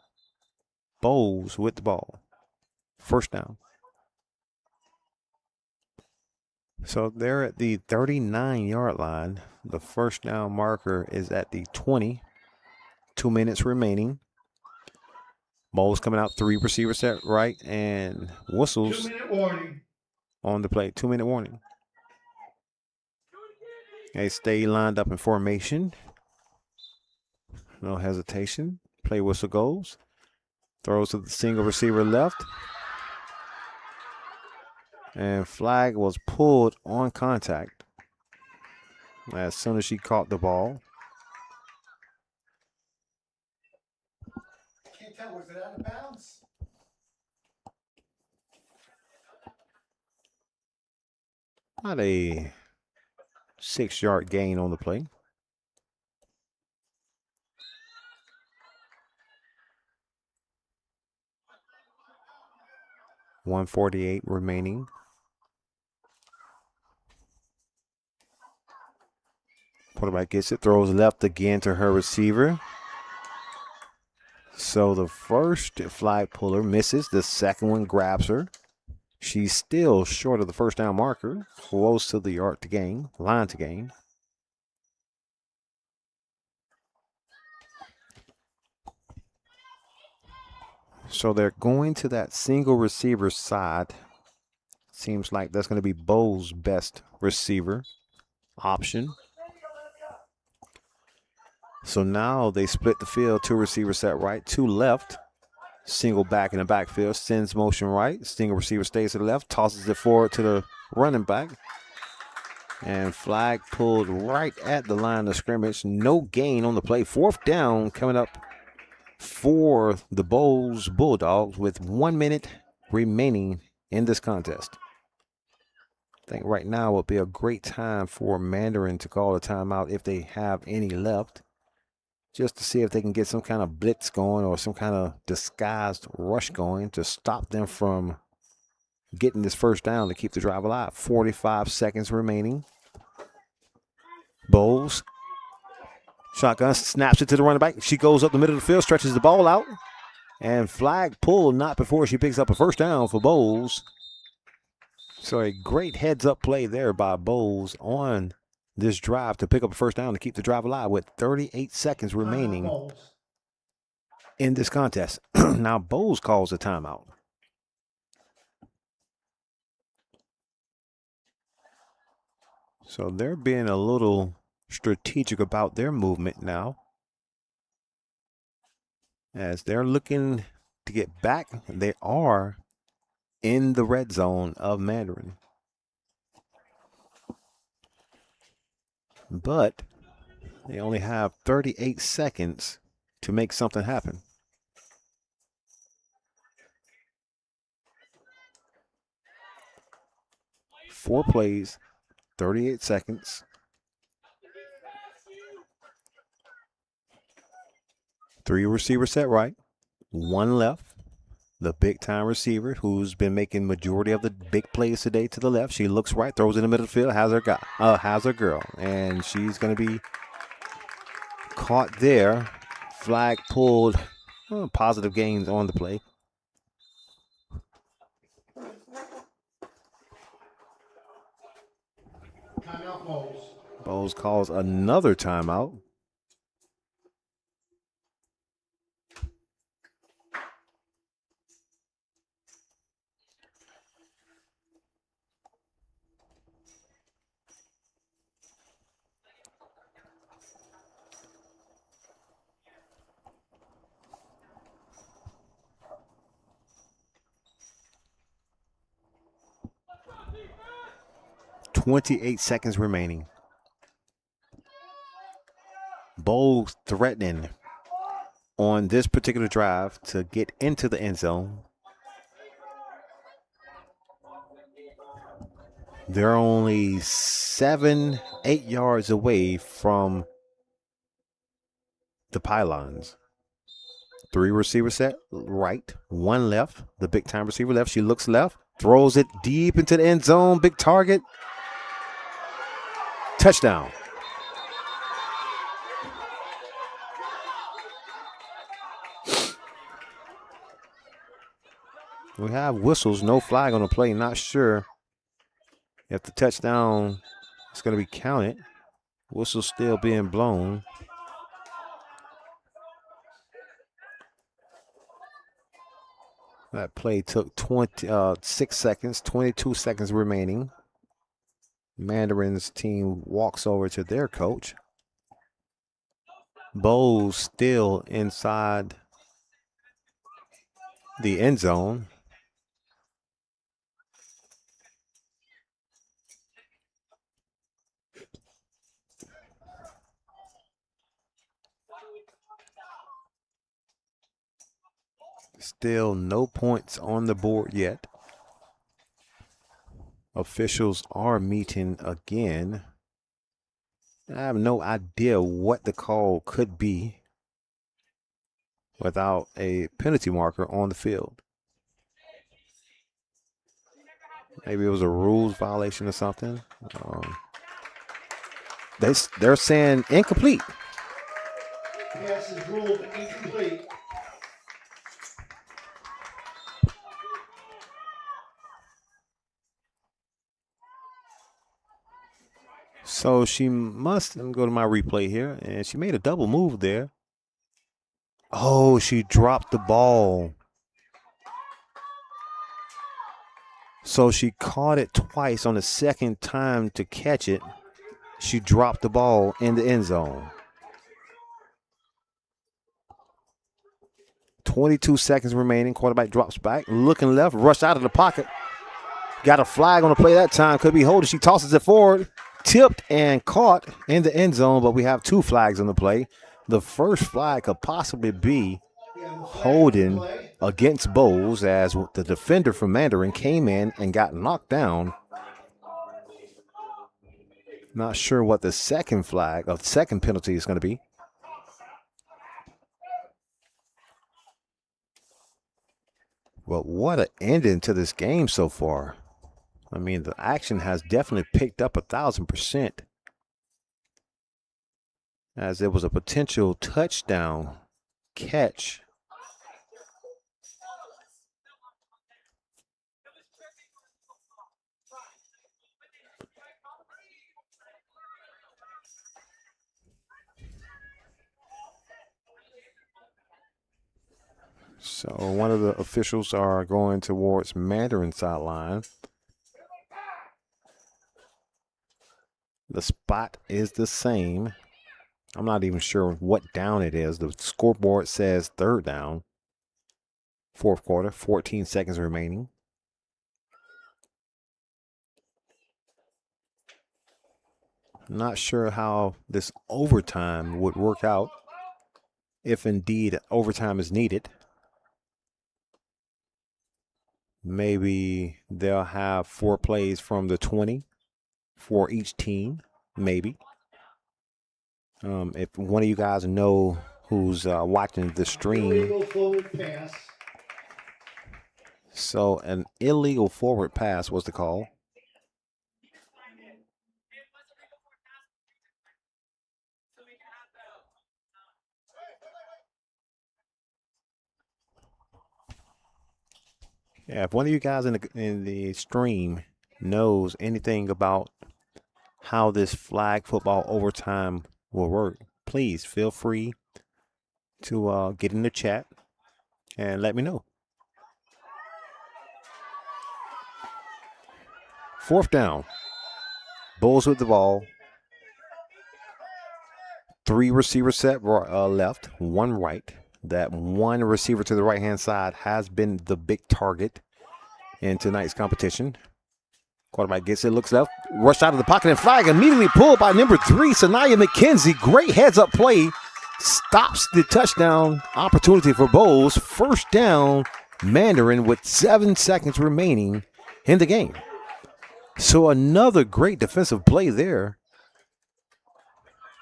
Bolles with the ball. First down. So they're at the 39-yard line. The first down marker is at the 20. 2 minutes remaining. Bolles coming out, 3 receivers set right, and whistles 2-minute warning on the play. 2-minute warning. They stay lined up in formation. No hesitation. Play whistle goes. Throws to the single receiver left. And flag was pulled on contact as soon as she caught the ball. Can't tell, was it out of bounds? Not a 6-yard gain on the play. .148 remaining. Quarterback gets it, throws left again to her receiver. So the first flag puller misses. The second one grabs her. She's still short of the first down marker, close to the yard to gain, line to gain. So they're going to that single receiver side. Seems like that's going to be Bolles' best receiver option. So now they split the field. 2 receivers set right, 2 left. Single back in the backfield, sends motion right. Single receiver stays to the left, tosses it forward to the running back. And flag pulled right at the line of scrimmage. No gain on the play. 4th down coming up for the Bolles Bulldogs with 1 minute remaining in this contest. I think right now would be a great time for Mandarin to call a timeout if they have any left, just to see if they can get some kind of blitz going or some kind of disguised rush going to stop them from getting this first down to keep the drive alive. 45 seconds remaining. Bolles. Shotgun, snaps it to the running back. She goes up the middle of the field, stretches the ball out. And flag pulled not before she picks up a first down for Bolles. So a great heads-up play there by Bolles on this drive to pick up a first down to keep the drive alive with 38 seconds remaining in this contest. Now Bolles calls a timeout. So they're being a little strategic about their movement now, as they're looking to get back. They are in the red zone of Mandarin, but they only have 38 seconds to make something happen. Four plays, 38 seconds. Three receivers set right, one left. The big time receiver who's been making majority of the big plays today to the left. She looks right, throws in the middle of the field, has her girl, and she's going to be caught there. Flag pulled. Positive gains on the play. Timeout, Bolles. Bolles calls another timeout. .28 seconds remaining. Bolles threatening on this particular drive to get into the end zone. They're only 7-8 yards away from the pylons. Three receivers set right, one left. The big time receiver left. She looks left, throws it deep into the end zone. Big target. Touchdown. We have whistles, no flag on the play. Not sure if the touchdown is going to be counted. Whistle still being blown. That play took 6 seconds, 22 seconds remaining. Mandarin's team walks over to their coach. Bolles still inside the end zone. Still no points on the board yet. Officials are meeting again. I have no idea what the call could be without a penalty marker on the field. Maybe it was a rules violation or something. They're saying incomplete. Pass is ruled incomplete. So she must, let me go to my replay here, and she made a double move there. Oh, she dropped the ball. So she caught it twice. On the second time to catch it, she dropped the ball in the end zone. 22 seconds remaining. Quarterback drops back, looking left, rush out of the pocket. Got a flag on the play that time. Could be holding. She tosses it forward. Tipped and caught in the end zone, but we have two flags on the play. The first flag could possibly be holding against Bolles, as the defender from Mandarin came in and got knocked down. Not sure what the second flag of the second penalty is going to be. But what an ending to this game so far. I mean, the action has definitely picked up 1,000%, as there was a potential touchdown catch. So one of the officials are going towards Mandarin sideline. The spot is the same. I'm not even sure what down it is. The scoreboard says third down. Fourth quarter, 14 seconds remaining. Not sure how this overtime would work out, if indeed overtime is needed. Maybe they'll have 4 plays from the 20 for each team, maybe. If one of you guys know who's watching the stream. Illegal forward pass. So an illegal forward pass was the call. Yeah, if one of you guys in the stream knows anything about how this flag football overtime will work, please feel free to get in the chat and let me know. Fourth down. Bulls with the ball. 3 receivers set left, 1 right. That 1 receiver to the right-hand side has been the big target in tonight's competition. Quarterback gets it, looks left, rush out of the pocket, and flag immediately pulled by number 3, Sanaya McKenzie. Great heads-up play. Stops the touchdown opportunity for Bolles. First down, Mandarin with 7 seconds remaining in the game. So another great defensive play there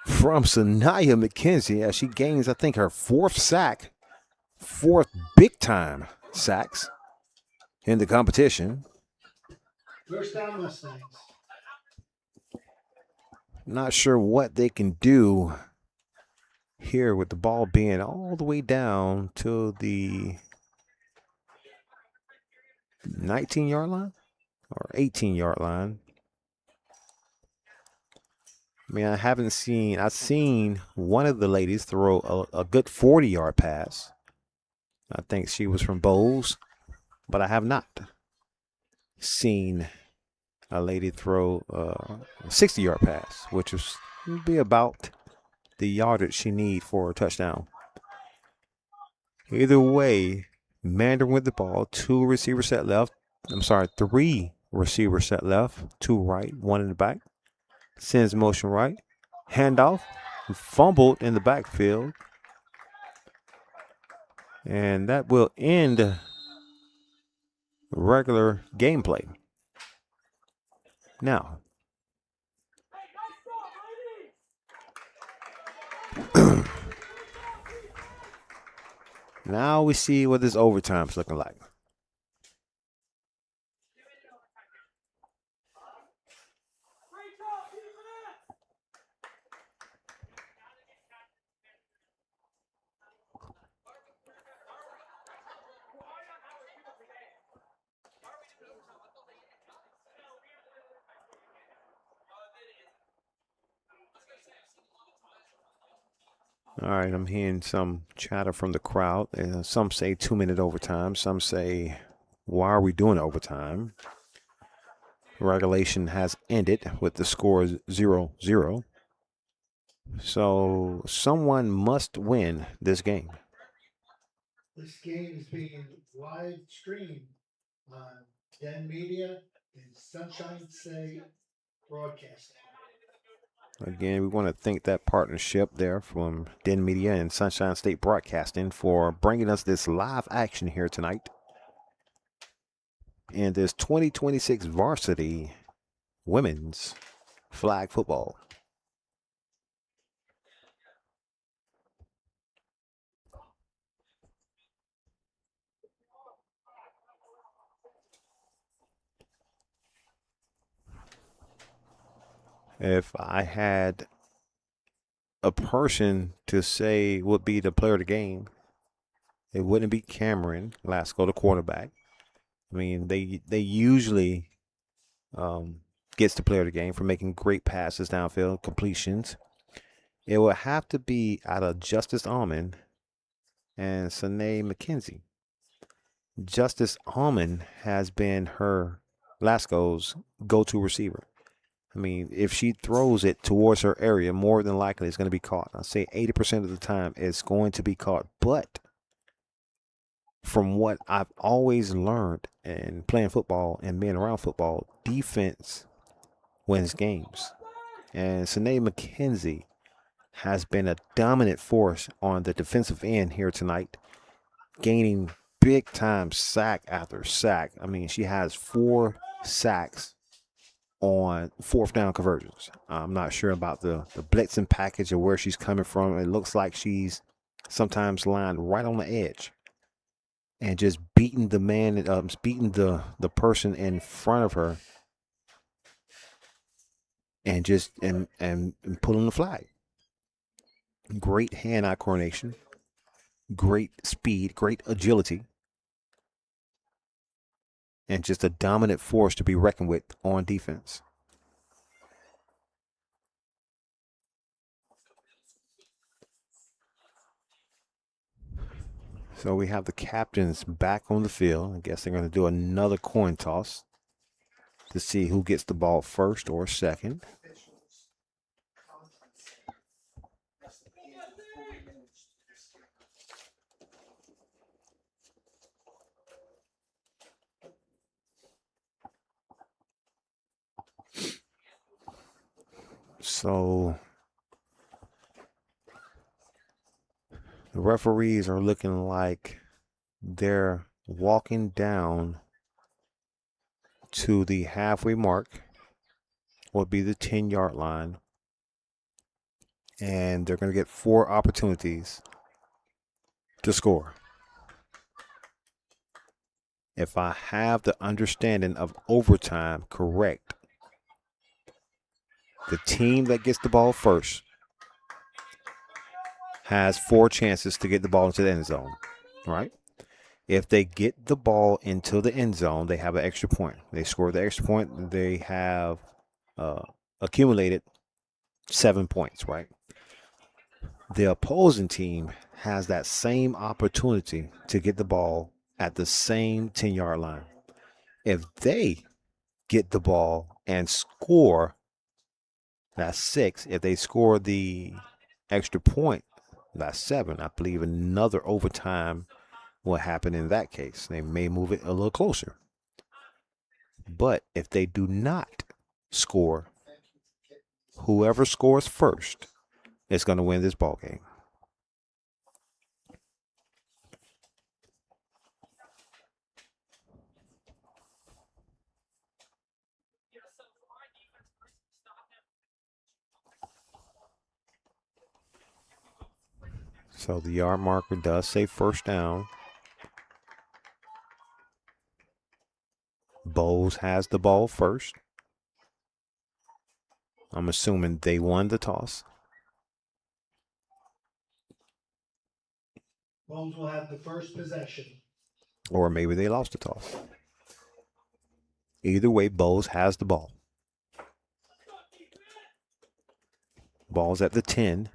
from Sanaya McKenzie as she gains, I think, her 4th sack, 4th big-time sacks in the competition. First down, Mustangs. Not sure what they can do here with the ball being all the way down to the 19-yard line or 18-yard line. I mean, I've seen one of the ladies throw a good 40-yard pass. I think she was from Bolles, but I have not seen a lady throw a 60-yard pass, which would be about the yardage she needs for a touchdown. Either way, Mandarin with the ball, 2 receivers set left. 3 receivers set left, 2 right, 1 in the back. Sends motion right. Handoff. Fumbled in the backfield. And that will end regular gameplay. Now, now we see what this overtime's looking like. All right, I'm hearing some chatter from the crowd. Some say 2-minute overtime. Some say, why are we doing overtime? Regulation has ended with the score 0-0. So someone must win this game. This game is being live streamed on Den Media and Sunshine State Broadcasting. Again, we want to thank that partnership there from Den Media and Sunshine State Broadcasting for bringing us this live action here tonight in this 2026 varsity women's flag football. If I had a person to say would be the player of the game, it wouldn't be Cameron Lasco, the quarterback. I mean, they usually gets the player of the game for making great passes downfield, completions. It would have to be out of Justice Almond and Sanae McKenzie. Justice Almond has been her Lasco's go-to receiver. I mean, if she throws it towards her area, more than likely it's going to be caught. I'll say 80% of the time it's going to be caught. But from what I've always learned in playing football and being around football, defense wins games. And Sine McKenzie has been a dominant force on the defensive end here tonight, gaining big time sack after sack. I mean, she has 4 sacks on fourth down conversions. I'm not sure about the blitzing package or where she's coming from. It looks like she's sometimes lined right on the edge and just beating the man, beating the person in front of her, and just and pulling the flag. Great hand-eye coordination, great speed, great agility, and just a dominant force to be reckoned with on defense. So we have the captains back on the field. I guess they're going to do another coin toss to see who gets the ball first or second. So the referees are looking like they're walking down to the halfway mark, would be the 10-yard line, and they're going to get 4 opportunities to score. If I have the understanding of overtime correct, the team that gets the ball first has 4 chances to get the ball into the end zone, right? If they get the ball into the end zone, they have an extra point. They score the extra point, they have accumulated 7 points, right? The opposing team has that same opportunity to get the ball at the same 10-yard line. If they get the ball and score, that's 6. If they score the extra point, that's 7. I believe another overtime will happen in that case. They may move it a little closer. But if they do not score, whoever scores first is going to win this ball game. So the yard marker does say first down. Bolles has the ball first. I'm assuming they won the toss. Bolles will have the first possession. Or maybe they lost the toss. Either way, Bolles has the ball. Ball's at the 10.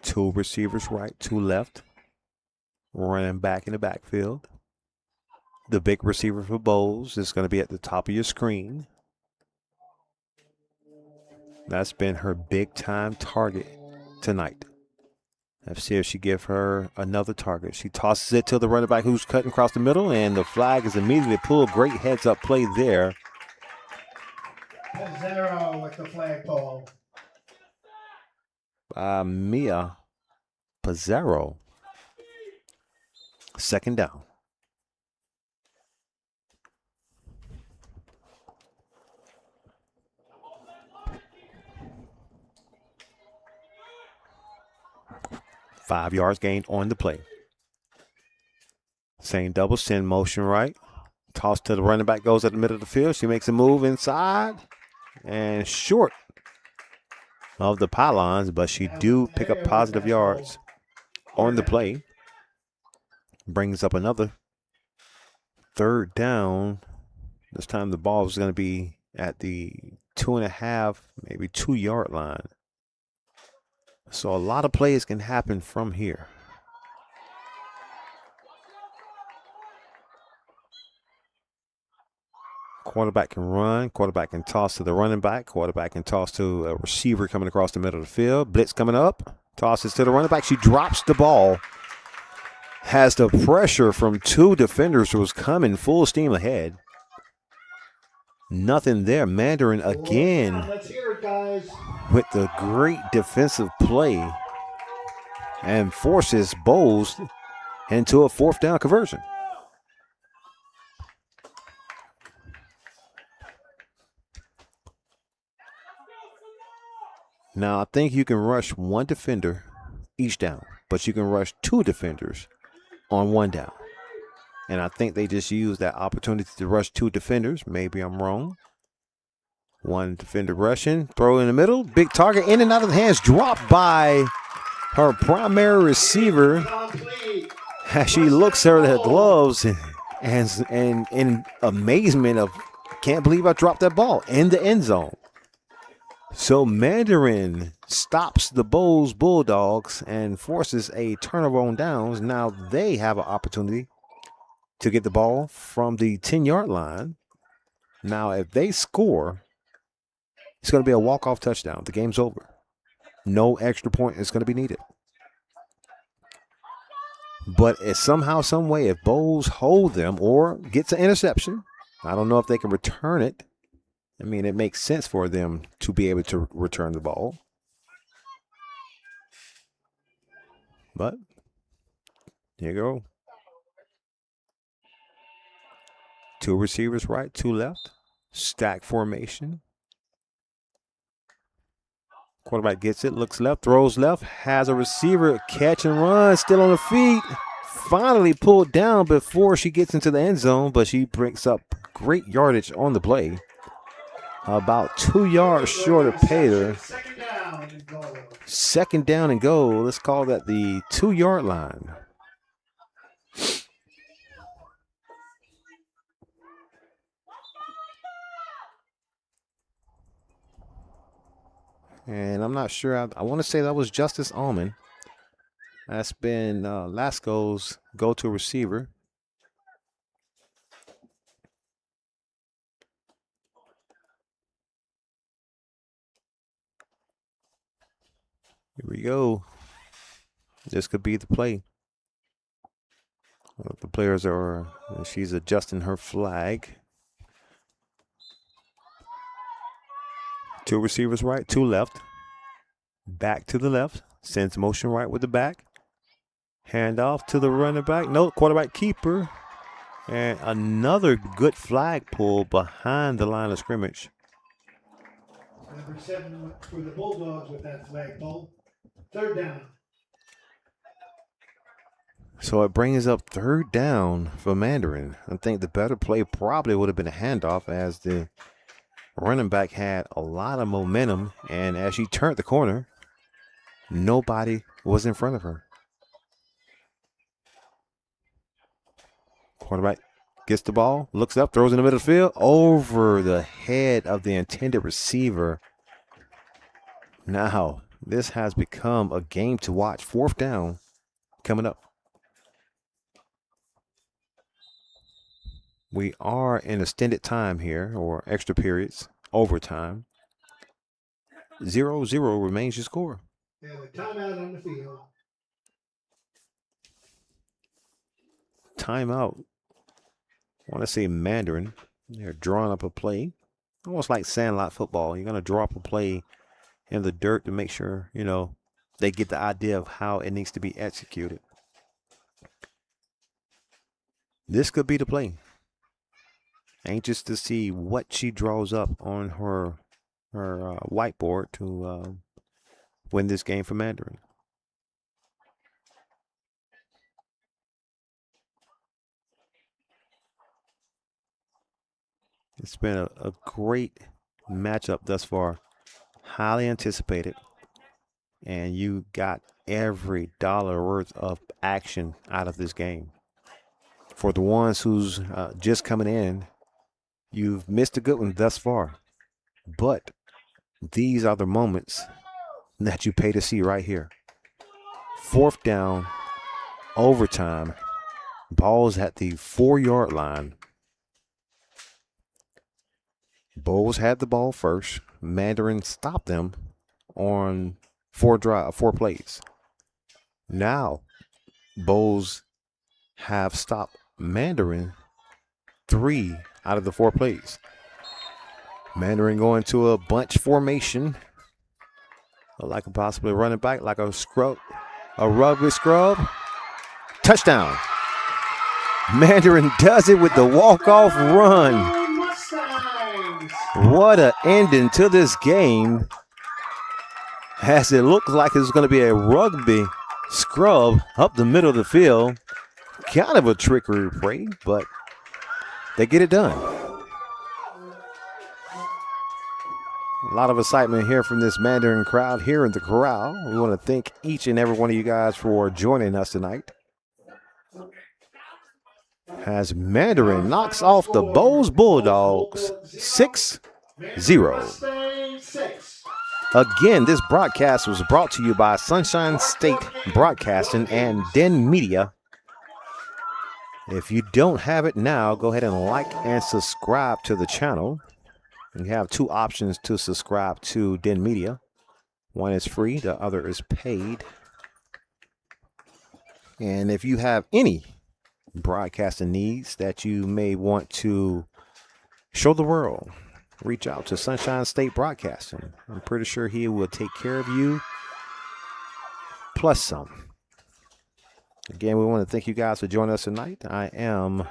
2 receivers right, 2 left. Running back in the backfield. The big receiver for Bolles is going to be at the top of your screen. That's been her big time target tonight. Let's see if she give her another target. She tosses it to the running back who's cutting across the middle, and the flag is immediately pulled. Great heads up play there. Zero with the flagpole. Mia Pizzaro. Second down. Five yards gained on the play. Same double send motion right. Toss to the running back, goes at the middle of the field. She makes a move inside and short of the pylons, but she do pick up positive yards on the play. Brings up another third down. This time the ball is going to be at the 2.5, maybe 2-yard line. So a lot of plays can happen from here. Quarterback can run. Quarterback can toss to the running back. Quarterback can toss to a receiver coming across the middle of the field. Blitz coming up. Tosses to the running back. She drops the ball. Has the pressure from two defenders who was coming full steam ahead. Nothing there. Mandarin again Let's hear it, guys. with the great defensive play and forces Bolles into a 4th down conversion. Now, I think you can rush one defender each down, but you can rush two defenders on one down. And I think they just used that opportunity to rush two defenders. Maybe I'm wrong. One defender rushing, throw in the middle, big target, in and out of the hands, dropped by her primary receiver as she looks at her gloves and in amazement of, can't believe I dropped that ball in the end zone. So Mandarin stops the Bolles Bulldogs and forces a turnover on downs. Now they have an opportunity to get the ball from the 10-yard line. Now, if they score, it's going to be a walk-off touchdown. The game's over. No extra point is going to be needed. But if somehow, some way, if Bolles hold them or gets an interception, I don't know if they can return it. I mean, it makes sense for them to be able to return the ball. But here you go. Two receivers right, two left. Stack formation. Quarterback gets it, looks left, throws left, has a receiver, catch and run, still on the feet. Finally pulled down before she gets into the end zone, but she breaks up great yardage on the play. About 2 yards short of Pater. Second down and goal. Let's call that the 2-yard line. And I'm not sure. I want to say that was Justice Allman. That's been Lasco's go-to receiver. Here we go. This could be the play. The players are, she's adjusting her flag. Two receivers right, two left. Back to the left. Sends motion right with the back. Hand off to the running back. No, quarterback keeper. And another good flag pull behind the line of scrimmage. Number 7 for the Bulldogs with that flag pull. Third down. So it brings up third down for Mandarin. I think the better play probably would have been a handoff, as the running back had a lot of momentum. And as she turned the corner, nobody was in front of her. Quarterback gets the ball, looks up, throws in the middle of the field, over the head of the intended receiver. Now, this has become a game to watch. Fourth down coming up. We are in extended time here, or extra periods, overtime. 0-0 remains your score. And a timeout on the field. Timeout. I want to say Mandarin. They're drawing up a play, almost like sandlot football. You're going to draw up a play in the dirt to make sure, they get the idea of how it needs to be executed. This could be the play. Anxious to see what she draws up on her whiteboard to win this game for Mandarin. It's been a great matchup thus far. Highly anticipated. And you got every dollar worth of action out of this game. For the ones who's just coming in, you've missed a good one thus far. But these are the moments that you pay to see right here. Fourth down, overtime. Ball's at the 4-yard line. Bolles had the ball first. Mandarin stopped them on four plays. Now, Bolles have stopped Mandarin 3 out of the 4 plays. Mandarin going to a bunch formation, like a possibly running back, like a rugby scrub. Touchdown. Mandarin does it with the walk-off run. What an ending to this game, as it looks like it's going to be a rugby scrub up the middle of the field. Kind of a trickery play, but they get it done. A lot of excitement here from this Mandarin crowd here in the corral. We want to thank each and every one of you guys for joining us tonight. As Mandarin knocks off the Bolles Bulldogs 6-0. Again, this broadcast was brought to you by Sunshine State Broadcasting and Den Media. If you don't have it now, go ahead and like and subscribe to the channel. You have 2 options to subscribe to Den Media. One is free, the other is paid. And if you have any broadcasting needs that you may want to show the world, reach out to Sunshine State Broadcasting. I'm pretty sure he will take care of you, plus some. Again, we want to thank you guys for joining us tonight. I am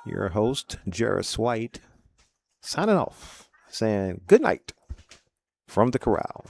your host, Jared White, signing off, saying good night from the corral.